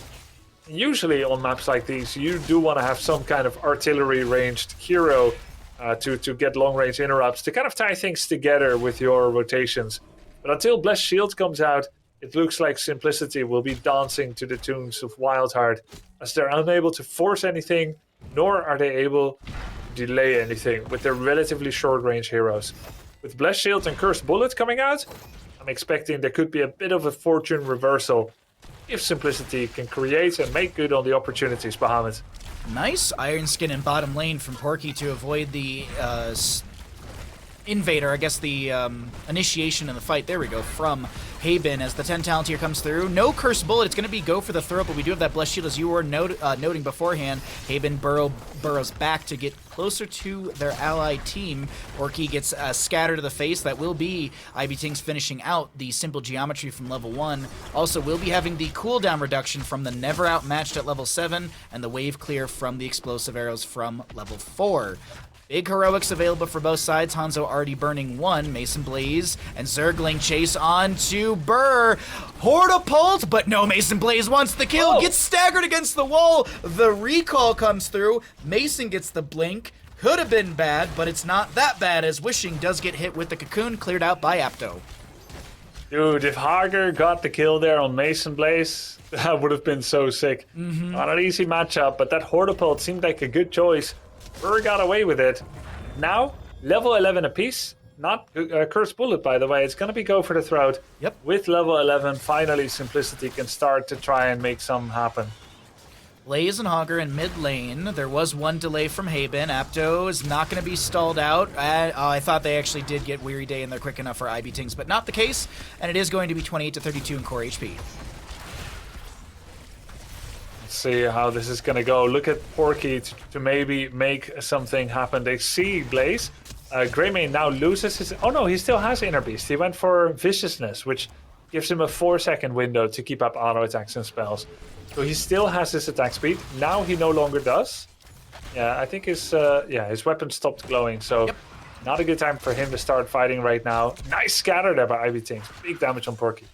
Usually on maps like these, you do want to have some kind of artillery-ranged hero to get long-range interrupts, to kind of tie things together with your rotations. But until Blessed Shield comes out, it looks like Simplicity will be dancing to the tunes of WildHeart, as they're unable to force anything, nor are they able to delay anything with their relatively short-range heroes. With Blessed Shield and Cursed Bullet coming out, I'm expecting there could be a bit of a fortune reversal if Simplicity can create and make good on the opportunities, Bahamut. Nice Iron Skin in bottom lane from Porky to avoid the invader, I guess the initiation in the fight. There we go, from Haben as the 10 talent here comes through. No Cursed Bullet, it's going to be go for the throw, but we do have that Blessed Shield as you were noting beforehand. Haben burrows back to get closer to their allied team. Porky gets scattered to the face. That will be IBTings finishing out the simple geometry from level 1. Also will be having the cooldown reduction from the never outmatched at level 7 and the wave clear from the explosive arrows from level 4. Big heroics available for both sides. Hanzo already burning 1. Mason Blaze and Zergling chase on to Burr. Hortapult, but no, Mason Blaze wants the kill. Gets staggered against the wall. The recall comes through. Mason gets the blink. Could have been bad, but it's not that bad as Wishing does get hit with the cocoon, cleared out by Apto. Dude, if Hager got the kill there on Mason Blaze, that would have been so sick. Not an easy matchup, but that Hortapult seemed like a good choice. Burr got away with it. Now, level 11 apiece. Not Cursed Bullet, by the way. It's going to be go for the throat. Yep. With level 11, finally Simplicity can start to try and make something happen. Blaze and Hogger in mid lane. There was one delay from Haben. Apto is not going to be stalled out. I thought they actually did get Weary Day and they're quick enough for IBTings, but not the case. And it is going to be 28 to 32 in core HP. See how this is going to go. Look at Porky to maybe make something happen. They see Blaze. Greymane now loses his... Oh no, he still has Inner Beast. He went for Viciousness, which gives him a 4-second window to keep up auto attacks and spells. So he still has his attack speed. Now he no longer does. Yeah, I think his weapon stopped glowing. So not a good time for him to start fighting right now. Nice scatter there by IBTings. Big damage on Porky.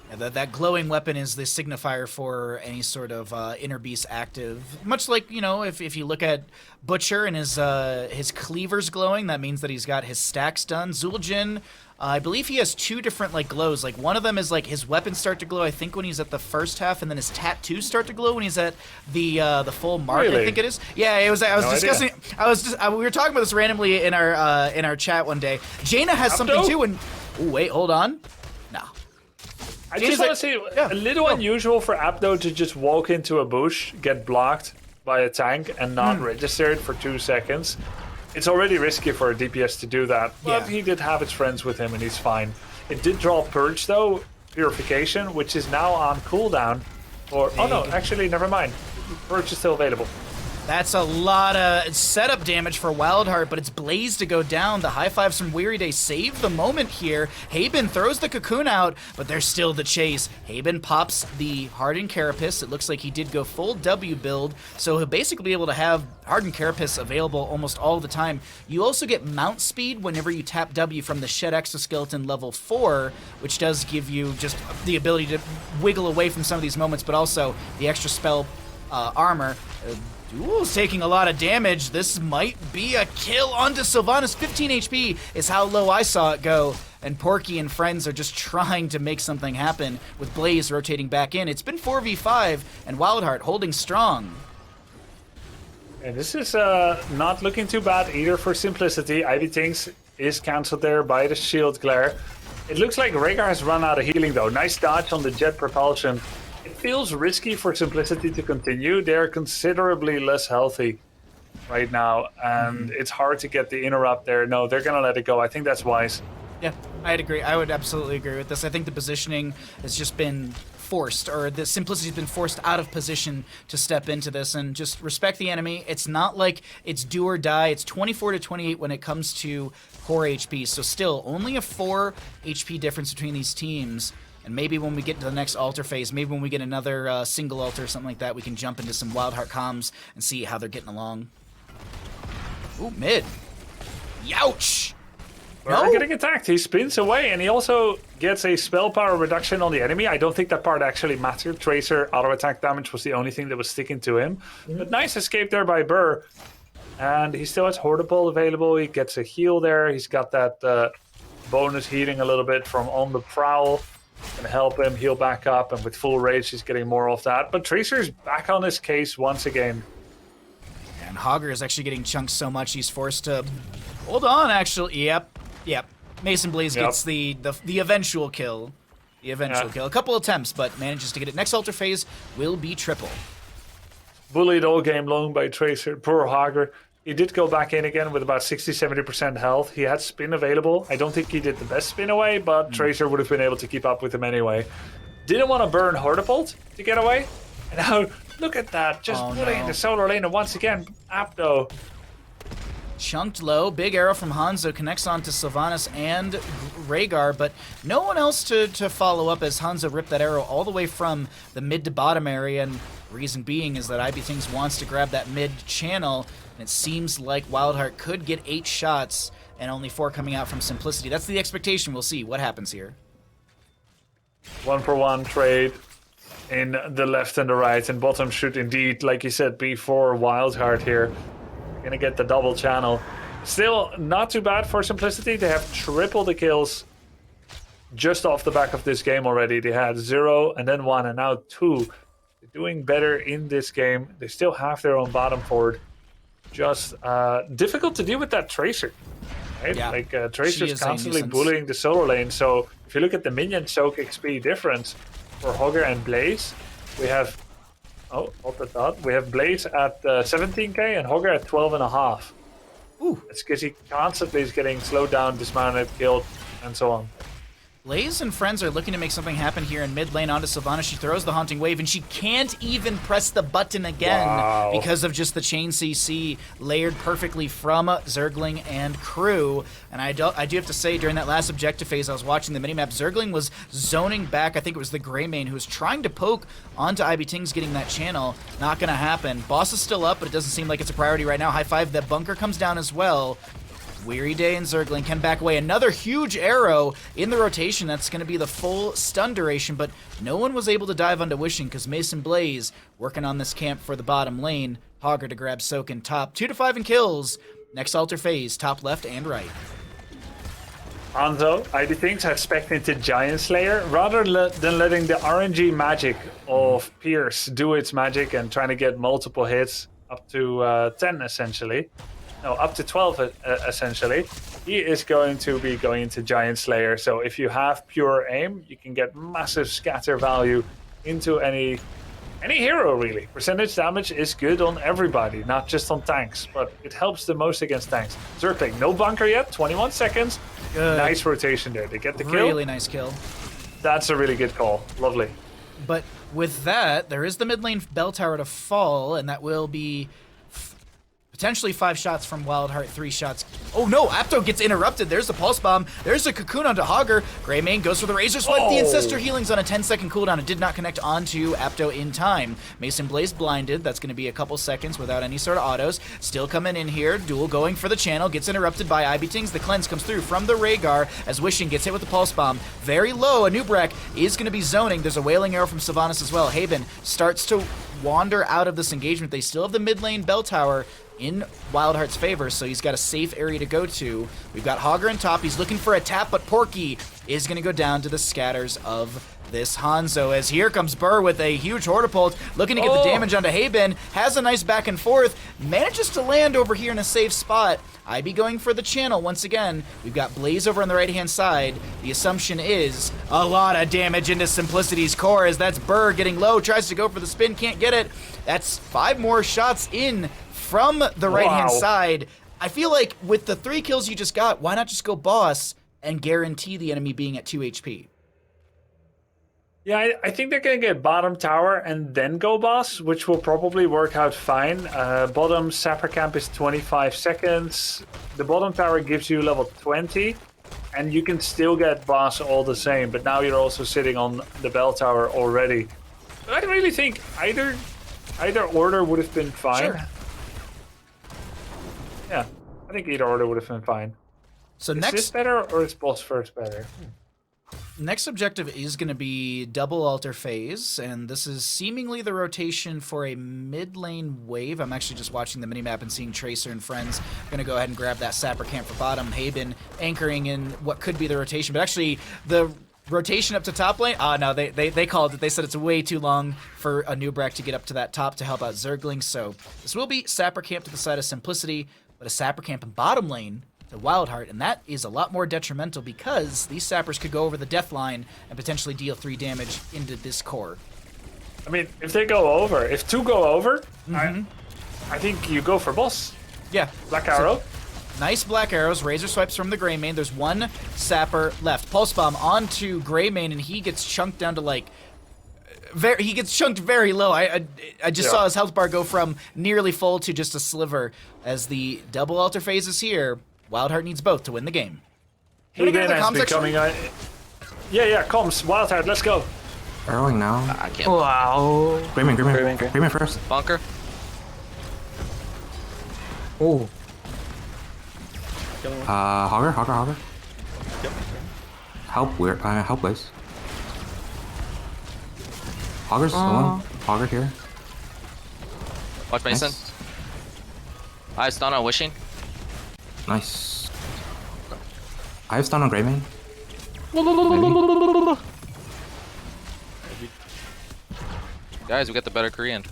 Yeah, that glowing weapon is the signifier for any sort of inner beast active. Much like, you know, if you look at Butcher and his cleavers glowing, that means that he's got his stacks done. Zul'jin, I believe he has 2 different like glows. Like one of them is like his weapons start to glow, I think, when he's at the first half, and then his tattoos start to glow when he's at the full mark. Really? I think it is. Yeah, it was. I was discussing. Idea. We were talking about this randomly in our chat one day. Jaina has something too, and wait, hold on. No. I just want to say, a little unusual for Apto to just walk into a bush, get blocked by a tank, and not register it for 2 seconds. It's already risky for a DPS to do that, but he did have his friends with him, and he's fine. It did draw Purge, though, Purification, which is now on cooldown. Or, oh no, actually, never mind. Purge is still available. That's a lot of setup damage for WildHeart, but it's Blaze to go down. The high fives from Weary Day save the moment here. Haben throws the cocoon out, but there's still the chase. Haben pops the Hardened Carapace. It looks like he did go full W build, so he'll basically be able to have Hardened Carapace available almost all the time. You also get mount speed whenever you tap W from the Shed Exoskeleton level 4, which does give you just the ability to wiggle away from some of these moments, but also the extra spell armor. Duel's taking a lot of damage. This might be a kill onto Sylvanas. 15 HP is how low I saw it go. And Porky and friends are just trying to make something happen with Blaze rotating back in. It's been 4v5 and WildHeart holding strong. And this is not looking too bad either for Simplicity. Ivy Things is cancelled there by the shield glare. It looks like Rhaegar has run out of healing though. Nice dodge on the jet propulsion. It feels risky for Simplicity to continue. They're considerably less healthy right now, and it's hard to get the interrupt there. No, they're going to let it go. I think that's wise. Yeah, I'd agree. I would absolutely agree with this. I think the positioning has just been forced, or the Simplicity's been forced out of position to step into this, and just respect the enemy. It's not like it's do or die. It's 24 to 28 when it comes to core HP, so still only a 4 HP difference between these teams. And maybe when we get to the next altar phase, maybe when we get another single altar or something like that, we can jump into some WildHeart comms and see how they're getting along. Ooh, mid. Youch! We're getting attacked. He spins away, and he also gets a spell power reduction on the enemy. I don't think that part actually mattered. Tracer auto attack damage was the only thing that was sticking to him. But nice escape there by Burr. And he still has Horrible available. He gets a heal there. He's got that bonus healing a little bit from on the prowl. Gonna help him heal back up, and with full rage he's getting more of that. But Tracer's back on his case once again. And Hogger is actually getting chunked so much he's forced to hold on. Actually, yep. Mason Blaze gets the eventual kill. The eventual kill. A couple attempts, but manages to get it. Next altar phase will be triple. Bullied all game long by Tracer. Poor Hogger. He did go back in again with about 60-70% health. He had spin available. I don't think he did the best spin away, but Tracer would have been able to keep up with him anyway. Didn't want to burn Hortibolt to get away. And now, look at that. Just bullying the solar lane. And once again, Apto. Chunked low. Big arrow from Hanzo connects onto Sylvanas and Rhaegar, but no one else to follow up as Hanzo ripped that arrow all the way from the mid to bottom area. And reason being is that IB Things wants to grab that mid channel. And it seems like WildHeart could get 8 shots and only 4 coming out from Simplicity. That's the expectation. We'll see what happens here. 1-for-1 trade in the left and the right. And bottom should indeed, like you said, be for WildHeart here. We're going to get the double channel. Still not too bad for Simplicity. They have triple the kills just off the back of this game already. They had 0 and then 1 and now 2. They're doing better in this game. They still have their own bottom forward. Just difficult to deal with that Tracer, right? Yeah, like Tracer's constantly bullying the solar lane. So if you look at the minion choke XP difference for Hogger and Blaze, we have we have Blaze at 17k and Hogger at 12.5. Ooh, it's because he constantly is getting slowed down, dismounted, killed, and so on. Blaze and friends are looking to make something happen here in mid lane onto Sylvanas. She throws the Haunting Wave, and she can't even press the button again because of just the chain CC layered perfectly from Zergling and crew. And I do have to say, during that last objective phase, I was watching the minimap. Zergling was zoning back. I think it was the Greymane who was trying to poke onto IB Tings getting that channel. Not going to happen. Boss is still up, but it doesn't seem like it's a priority right now. High five. That bunker comes down as well. Weary Day and Zergling can back away. Another huge arrow in the rotation. That's going to be the full stun duration, but no one was able to dive onto Wishing because Mason Blaze working on this camp for the bottom lane. Hogger to grab Soak in top. 2 to 5 in kills. Next altar phase, top left and right. Hanzo, IB Things had spec'd into Giant Slayer rather than letting the RNG magic of Pierce do its magic and trying to get multiple hits up to 10 essentially. No, up to 12 essentially. He is going to be going into Giant Slayer. So if you have pure aim, you can get massive scatter value into any hero really. Percentage damage is good on everybody, not just on tanks, but it helps the most against tanks. Zergling, no bunker yet, 21 seconds. Good. Nice rotation there. They get the kill. Really nice kill. That's a really good call. Lovely. But with that, there is the mid lane bell tower to fall, and that will be Potentially 5 shots from WildHeart, 3 shots. Oh no, Apto gets interrupted. There's the Pulse Bomb. There's the Cocoon onto Hogger. Greymane goes for the Razor Swipe. The Ancestor Healing's on a 10-second cooldown. It did not connect onto Apto in time. Mason Blaze blinded. That's going to be a couple seconds without any sort of autos. Still coming in here. Duel going for the channel. Gets interrupted by Ibitings. The cleanse comes through from the Rhaegar as Wishing gets hit with the Pulse Bomb. Very low. A Nubrek is going to be zoning. There's a Wailing Arrow from Sylvanas as well. Haven starts to wander out of this engagement. They still have the mid lane bell tower in WildHeart's favor, so he's got a safe area to go to. We've got Hogger in top. He's looking for a tap, but Porky is going to go down to the scatters of this Hanzo, as here comes Burr with a huge Hortipult, looking to get the damage onto Haben, has a nice back and forth, manages to land over here in a safe spot. IB going for the channel once again. We've got Blaze over on the right-hand side. The assumption is a lot of damage into Simplicity's core, as that's Burr getting low, tries to go for the spin, can't get it. That's 5 more shots in from the right-hand side. I feel like with the 3 kills you just got, why not just go boss and guarantee the enemy being at 2 HP? Yeah, I think they're going to get bottom tower and then go boss, which will probably work out fine. Bottom Sapper Camp is 25 seconds. The bottom tower gives you level 20, and you can still get boss all the same, but now you're also sitting on the bell tower already. But I really think either order would have been fine. Sure. Yeah, I think either order would have been fine. So is next, this better or is boss first better? Next objective is going to be double altar phase, and this is seemingly the rotation for a mid lane wave. I'm actually just watching the minimap and seeing Tracer and friends. Going to go ahead and grab that Sapper Camp for bottom. Haben anchoring in what could be the rotation, but actually the rotation up to top lane, no, they called it. They said it's way too long for a Nubrek to get up to that top to help out Zergling, so this will be Sapper Camp to the side of Simplicity, but a Sapper Camp in bottom lane to WildHeart, and that is a lot more detrimental because these Sappers could go over the death line and potentially deal 3 damage into this core. I mean, if 2 go over, I think you go for boss. Yeah. Black Arrow. Nice Black Arrows, Razor Swipes from the Greymane. There's 1 Sapper left. Pulse Bomb onto Greymane, and he gets chunked down to like he gets chunked very low. I just saw his health bar go from nearly full to just a sliver. As the double altar phase is here, WildHeart needs both to win the game. He then has been coming on. Yeah, comms. WildHeart, let's go. Arrowing now. I can't. Wow. Greymane first. Bunker. Oh. Hogger. Yep. Help Blaze. Hogger's one. Hogger here. Watch Mason. Nice. I stun on Wishing. Nice. I have stun on Greymane. Guys, we got the better Korean.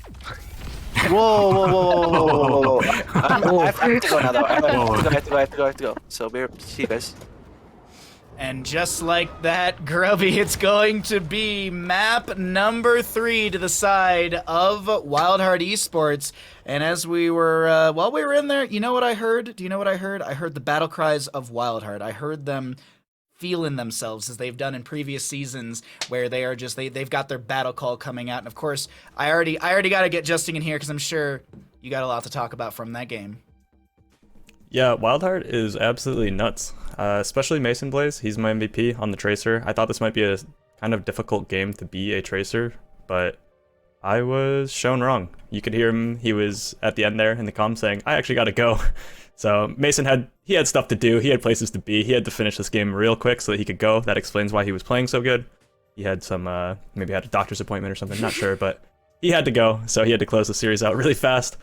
Whoa. I have to go now though. I have to go. So see you guys. And just like that, Grubby, it's going to be map number 3 to the side of WildHeart Esports. And as we were, while we were in there, you know what I heard? Do you know what I heard? I heard the battle cries of WildHeart. I heard them feeling themselves as they've done in previous seasons, where they are just, they've got their battle call coming out. And of course, I already got to get Justin in here because I'm sure you got a lot to talk about from that game. Yeah, WildHeart is absolutely nuts. Especially Mason Blaze. He's my MVP on the Tracer. I thought this might be a kind of difficult game to be a Tracer, but I was shown wrong. You could hear him. He was at the end there in the comm saying, I actually got to go. So Mason had stuff to do. He had places to be. He had to finish this game real quick so that he could go. That explains why he was playing so good. He had some, maybe had a doctor's appointment or something, not sure, but he had to go. So he had to close the series out really fast.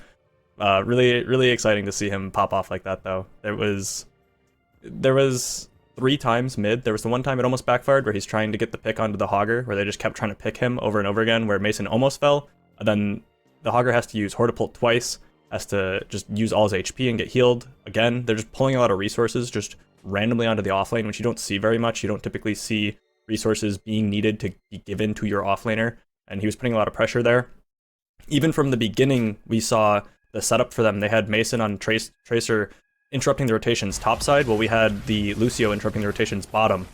Really exciting to see him pop off like that, though. There was 3 times mid. There was the one time it almost backfired where he's trying to get the pick onto the Hogger, where they just kept trying to pick him over and over again, where Mason almost fell. And then the Hogger has to use Hortipult twice, has to just use all his HP and get healed again. They're just pulling a lot of resources just randomly onto the offlane, which you don't see very much. You don't typically see resources being needed to be given to your offlaner, and he was putting a lot of pressure there. Even from the beginning, we saw the setup for them. They had Mason on Tracer interrupting the rotations topside, while we had the Lucio interrupting the rotations bottom.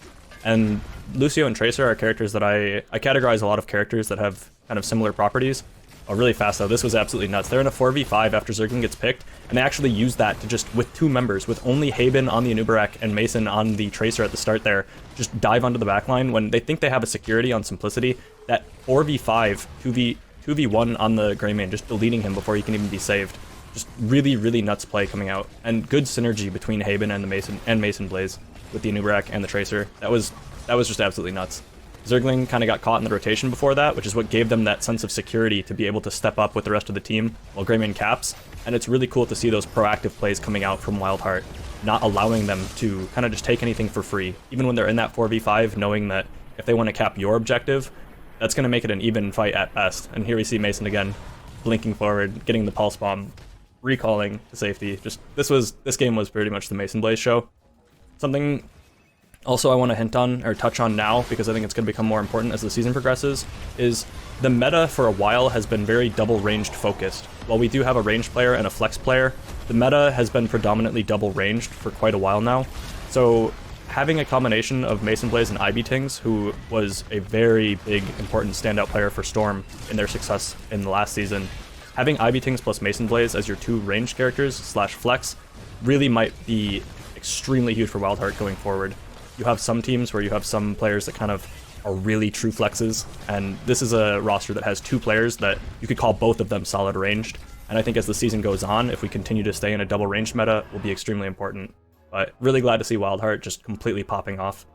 And Lucio and Tracer are characters that I categorize a lot of characters that have kind of similar properties. Oh, really fast though. This was absolutely nuts. They're in a 4v5 after Zergling gets picked, and they actually use that to just, with 2 members, with only Haben on the Anubarak and Mason on the Tracer at the start there, just dive onto the backline when they think they have a security on Simplicity. That 4v5, 2v1 on the Greymane, just deleting him before he can even be saved. Just really, really nuts play coming out, and good synergy between Haben and the Mason Blaze with the Anubarak and the Tracer. That was just absolutely nuts. Zergling kind of got caught in the rotation before that, which is what gave them that sense of security to be able to step up with the rest of the team while Greymane caps. And it's really cool to see those proactive plays coming out from WildHeart, not allowing them to kind of just take anything for free. Even when they're in that 4v5, knowing that if they want to cap your objective, that's going to make it an even fight at best. And here we see Mason again, blinking forward, getting the pulse bomb, recalling to safety. Just this game was pretty much the Mason Blaze show. Something also I want to hint on, or touch on now, because I think it's going to become more important as the season progresses, is the meta for a while has been very double-ranged focused. While we do have a ranged player and a flex player, the meta has been predominantly double-ranged for quite a while now. So having a combination of Mason Blaze and IB Tings, who was a very big, important standout player for Storm in their success in the last season, having IB Tings plus Mason Blaze as your 2 ranged characters slash flex really might be extremely huge for WildHeart going forward. You have some teams where you have some players that kind of are really true flexes, and this is a roster that has 2 players that you could call both of them solid ranged. And I think as the season goes on, if we continue to stay in a double ranged meta, will be extremely important. But really glad to see WildHeart just completely popping off.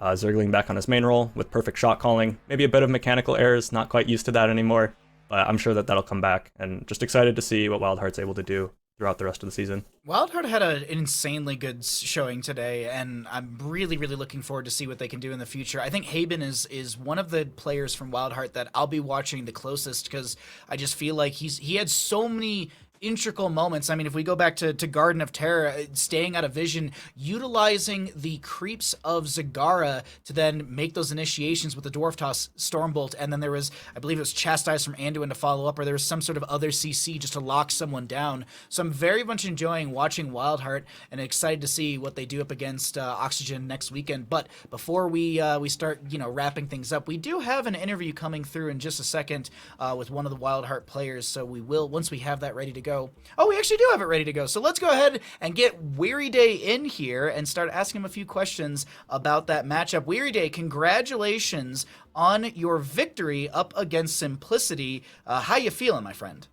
Zergling back on his main role with perfect shot calling, maybe a bit of mechanical errors, not quite used to that anymore, but I'm sure that that'll come back, and just excited to see what WildHeart's able to do throughout the rest of the season. WildHeart had an insanely good showing today, and I'm really, really looking forward to see what they can do in the future. I think Haben is one of the players from WildHeart that I'll be watching the closest, because I just feel like he had so many integral moments. I mean, if we go back to Garden of Terror, staying out of vision, utilizing the creeps of Zagara to then make those initiations with the Dwarf Toss Stormbolt, and then there was, I believe it was Chastise from Anduin to follow up, or there was some sort of other CC just to lock someone down. So I'm very much enjoying watching WildHeart, and excited to see what they do up against Oxygen next weekend. But before we start, wrapping things up, we do have an interview coming through in just a second with one of the WildHeart players, so we will, once we have that ready to go. Oh, we actually do have it ready to go. So let's go ahead and get Weary Day in here and start asking him a few questions about that matchup. Weary Day, congratulations on your victory up against Simplicity. How you feeling, my friend?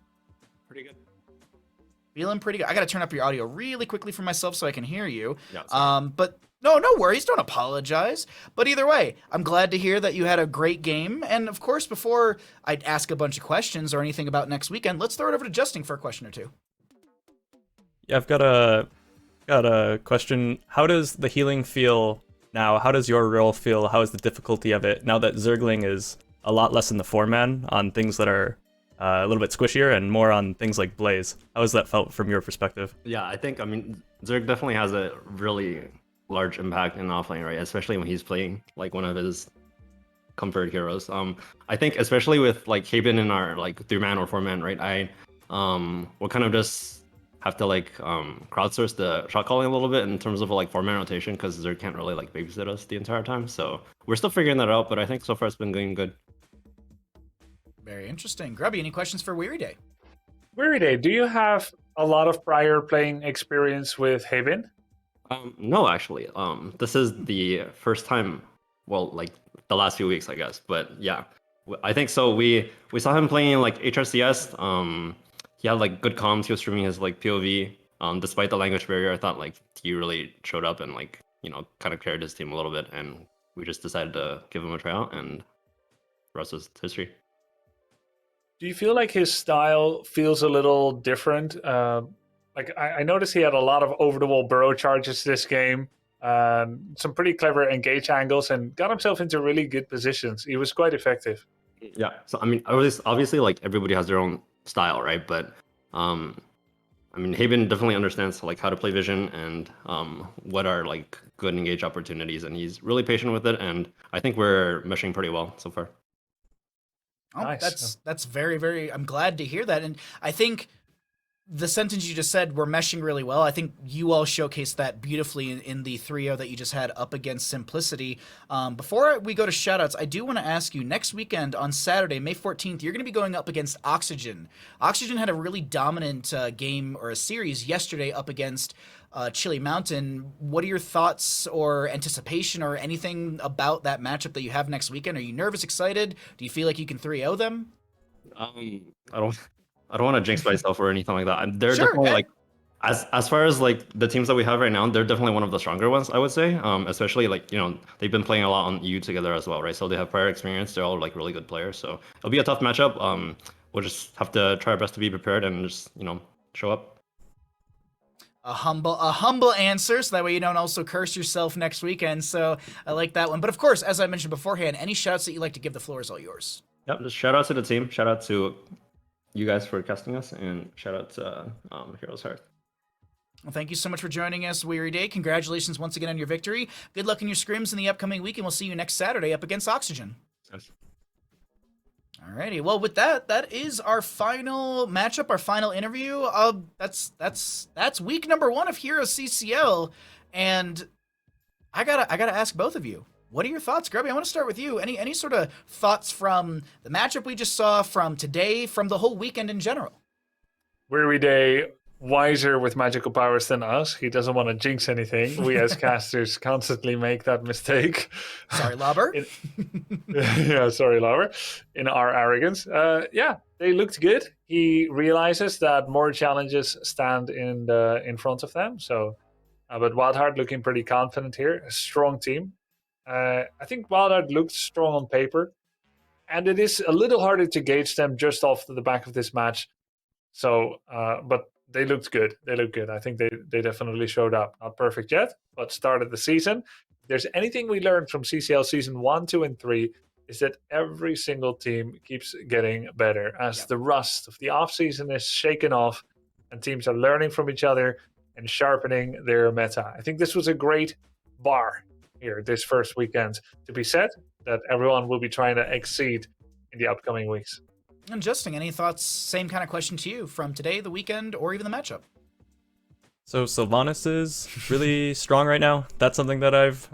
Pretty good. Feeling pretty good. I got to turn up your audio really quickly for myself so I can hear you. Yeah, but no worries. Don't apologize. But either way, I'm glad to hear that you had a great game. And of course, before I ask a bunch of questions or anything about next weekend, let's throw it over to Justin for a question or two. Yeah, I've got a question. How does the healing feel now? How does your role feel? How is the difficulty of it now that Zergling is a lot less in the 4-man on things that are a little bit squishier and more on things like Blaze? How has that felt from your perspective? Yeah, I mean, Zerg definitely has a really large impact in offlane, right? Especially when he's playing like one of his comfort heroes. I think especially with like Haben in our like 3-man or 4-man, right? We'll kind of just have to like crowdsource the shot calling a little bit in terms of like 4-man rotation, because Zerg can't really like babysit us the entire time. So we're still figuring that out, but I think so far it's been going good. Very interesting. Grubby, any questions for Weary Day? Weary Day, do you have a lot of prior playing experience with Haben? No, actually. This is the first time, well, like the last few weeks, I guess. But yeah, I think so. We saw him playing like HRCS. He had like good comms. He was streaming his like POV. Despite the language barrier, I thought like he really showed up and like, kind of carried his team a little bit. And we just decided to give him a tryout, and the rest is history. Do you feel like his style feels a little different? Like I noticed he had a lot of over-the-wall burrow charges this game, some pretty clever engage angles, and got himself into really good positions. He was quite effective. Yeah, so I mean, obviously, like everybody has their own style, right? But I mean, Haben definitely understands like how to play vision and what are like good engage opportunities, and he's really patient with it. And I think we're meshing pretty well so far. Oh, nice. That's very, very. I'm glad to hear that, and I think the sentence you just said, we're meshing really well. I think you all showcased that beautifully in the 3-0 that you just had up against Simplicity. Before we go to shoutouts, I do want to ask you, next weekend on Saturday, May 14th, you're going to be going up against Oxygen. Oxygen had a really dominant game or a series yesterday up against Chili Mountain. What are your thoughts or anticipation or anything about that matchup that you have next weekend? Are you nervous, excited? Do you feel like you can 3-0 them? I don't want to jinx myself or anything like that. They're Sure, definitely yeah. like, as far as like the teams that we have right now, they're definitely one of the stronger ones, I would say. Especially like, you know, they've been playing a lot on EU together as well, right? So they have prior experience. They're all like really good players. So it'll be a tough matchup. We'll just have to try our best to be prepared and just, you know, show up. A humble answer, so that way you don't also curse yourself next weekend. So I like that one. But of course, as I mentioned beforehand, any shouts that you'd like to give, the floor is all yours. Yep, just shout out to the team. Shout out to you guys for casting us, and shout out to HeroesHearth. Well, thank you so much for joining us, Weary Day. Congratulations once again on your victory. Good luck in your scrims in the upcoming week, and we'll see you next Saturday up against Oxygen. Yes. Alrighty, well, with that is our final matchup, our final interview. That's week number 1 of HeroesCCL, and I gotta ask both of you, what are your thoughts, Grubby? I want to start with you. Any sort of thoughts from the matchup we just saw, from today, from the whole weekend in general? Weary Day, wiser with magical powers than us. He doesn't want to jinx anything. We as casters constantly make that mistake. Sorry, Lauber. Yeah, sorry, Lauber. In our arrogance. Yeah, they looked good. He realizes that more challenges stand in front of them. So, but WildHeart looking pretty confident here. A strong team. I think WildHeart looked strong on paper, and it is a little harder to gauge them just off the back of this match. So, but they looked good. They looked good. I think they definitely showed up. Not perfect yet, but started the season. If there's anything we learned from CCL season 1, 2, and 3, is that every single team keeps getting better as the rust of the offseason is shaken off, and teams are learning from each other and sharpening their meta. I think this was a great bar here this first weekend to be set, that everyone will be trying to exceed in the upcoming weeks. And Justin, any thoughts? Same kind of question to you from today, the weekend, or even the matchup. So Sylvanas is really strong right now. That's something that I've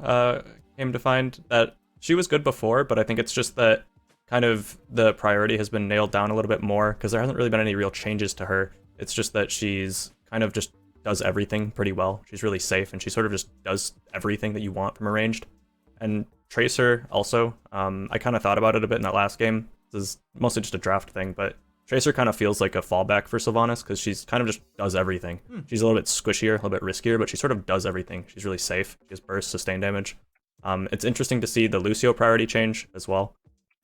came to find, that she was good before, but I think it's just that kind of the priority has been nailed down a little bit more, because there hasn't really been any real changes to her. It's just that she's kind of just does everything pretty well. She's really safe, and she sort of just does everything that you want from a ranged. And Tracer also, I kind of thought about it a bit in that last game. This is mostly just a draft thing, but Tracer kind of feels like a fallback for Sylvanas, because she's kind of just does everything. She's a little bit squishier, a little bit riskier, but she sort of does everything. She's really safe. She has burst, sustain damage. It's interesting to see the Lucio priority change as well.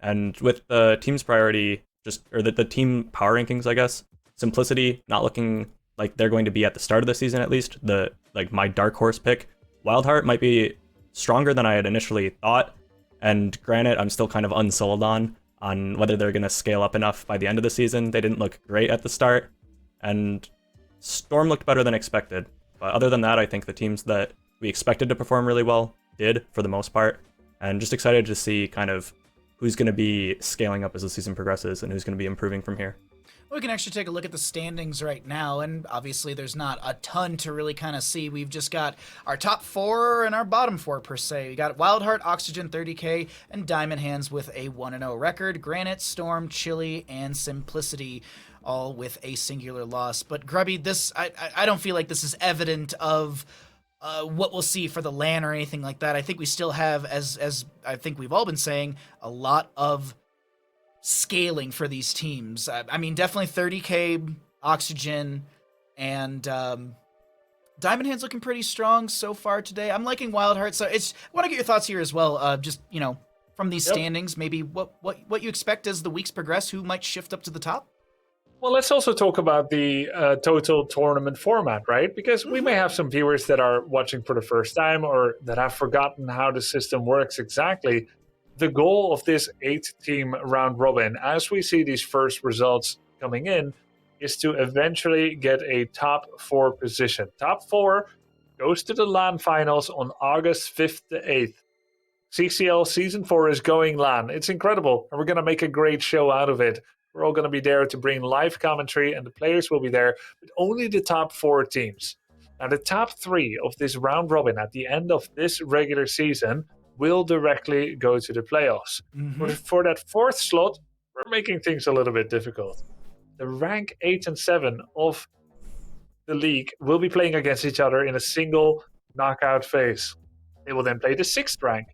And with the team's priority, or the team power rankings, I guess, Simplicity not looking like they're going to be at the start of the season, at least. My dark horse pick, WildHeart, might be stronger than I had initially thought. And granted, I'm still kind of unsold on whether they're going to scale up enough by the end of the season. They didn't look great at the start, and Storm looked better than expected. But other than that, I think the teams that we expected to perform really well did, for the most part. And just excited to see kind of who's going to be scaling up as the season progresses and who's going to be improving from here. We can actually take a look at the standings right now, and obviously there's not a ton to really kind of see. We've just got our top 4 and our bottom 4 per se. We got WildHeart, Oxygen, 30k, and Diamond Hands with a 1-0 record. Granite, Storm, Chili, and Simplicity all with a singular loss. But Grubby, this I don't feel like this is evident of what we'll see for the LAN or anything like that. I think we still have, as I think we've all been saying, a lot of scaling for these teams. I mean, definitely 30k, Oxygen, and Diamond Hand's looking pretty strong so far today. I'm liking WildHeart, so I want to get your thoughts here as well. Just, from these standings, maybe what you expect as the weeks progress, who might shift up to the top? Well, let's also talk about the total tournament format, right? Because we may have some viewers that are watching for the first time or that have forgotten how the system works exactly. The goal of this 8-team round robin, as we see these first results coming in, is to eventually get a top 4 position. Top 4 goes to the LAN finals on August 5th to 8th. CCL Season 4 is going LAN. It's incredible, and we're going to make a great show out of it. We're all going to be there to bring live commentary, and the players will be there, but only the top 4 teams. Now, the top 3 of this round robin at the end of this regular season will directly go to the playoffs. For that 4th slot, we're making things a little bit difficult. The rank 8 and 7 of the league will be playing against each other in a single knockout phase. They will then play the 6th rank,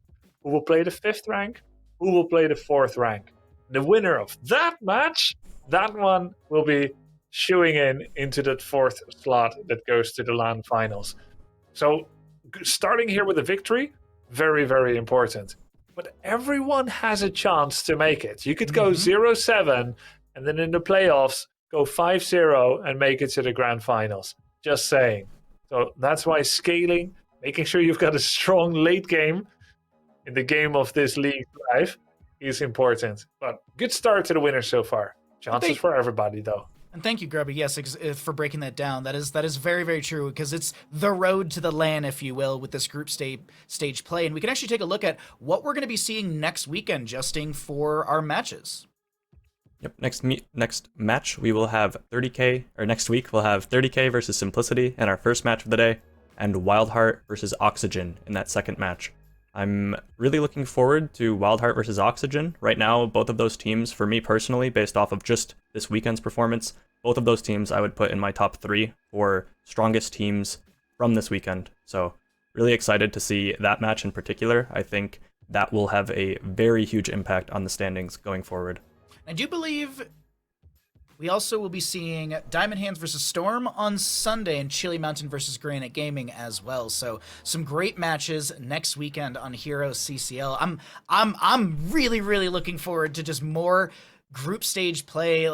who will play the 5th rank, who will play the 4th rank. The winner of that match, that one will be shooing into that 4th slot that goes to the LAN finals. So starting here with a victory, very, very important. But everyone has a chance to make it. You could go 0-7 and then in the playoffs go 5-0 and make it to the grand finals. Just saying. So that's why scaling, making sure you've got a strong late game in the game of this league live is important. But good start to the winner so far. Chances for everybody, though. And thank you, Grubby, yes, for breaking that down. That is very, very true, because it's the road to the LAN, if you will, with this group stage play. And we can actually take a look at what we're going to be seeing next weekend, Justing, for our matches. Yep, next match, we will have 30K, or next week, we'll have 30K versus Simplicity in our first match of the day, and WildHeart versus Oxygen in that second match. I'm really looking forward to WildHeart versus Oxygen. Right now, both of those teams, for me personally, based off of just this weekend's performance, both of those teams I would put in my top 3 for strongest teams from this weekend. So really excited to see that match in particular. I think that will have a very huge impact on the standings going forward. I do believe we also will be seeing Diamond Hands versus Storm on Sunday and Chili Mountain versus Granite Gaming as well. So some great matches next weekend on HeroesCCL. I'm really, really looking forward to just more group stage play.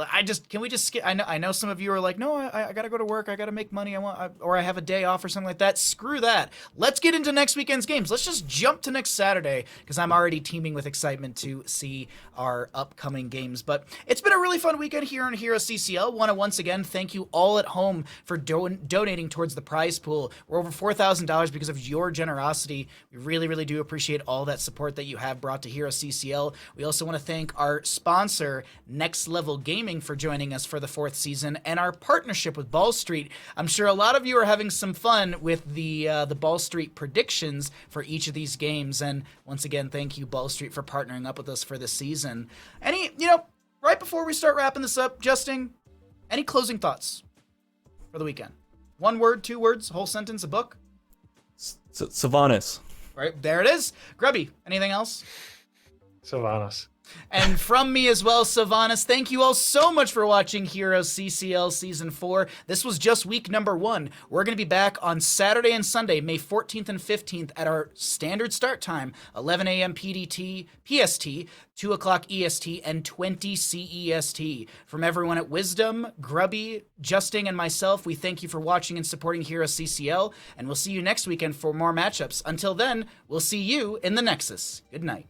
Can we just skip? I know some of you are like, no, I gotta go to work, I gotta make money, or I have a day off or something like that. Screw that. Let's get into next weekend's games. Let's just jump to next Saturday, because I'm already teeming with excitement to see our upcoming games. But it's been a really fun weekend here on HeroesCCL. Want to once again thank you all at home for donating towards the prize pool. We're over $4,000 because of your generosity. We really, really do appreciate all that support that you have brought to HeroesCCL. We also want to thank our sponsor, Next Level Gaming, for joining us for the 4th season, and our partnership with Ball Street. I'm sure a lot of you are having some fun with the Ball Street predictions for each of these games, and once again, thank you, Ball Street, for partnering up with us for this season. Right before we start wrapping this up, Justin, any closing thoughts for the weekend? 1 word, 2 words, a whole sentence, a book? Sylvanas. Right, there it is. Grubby, anything else? Sylvanas. And from me as well, Sylvanas, thank you all so much for watching HeroesCCL Season 4. This was just week number 1. We're going to be back on Saturday and Sunday, May 14th and 15th at our standard start time, 11 a.m. PST, 2 o'clock EST, and 20 CEST. From everyone at Wisdom, Grubby, Justing, and myself, we thank you for watching and supporting HeroesCCL, and we'll see you next weekend for more matchups. Until then, we'll see you in the Nexus. Good night.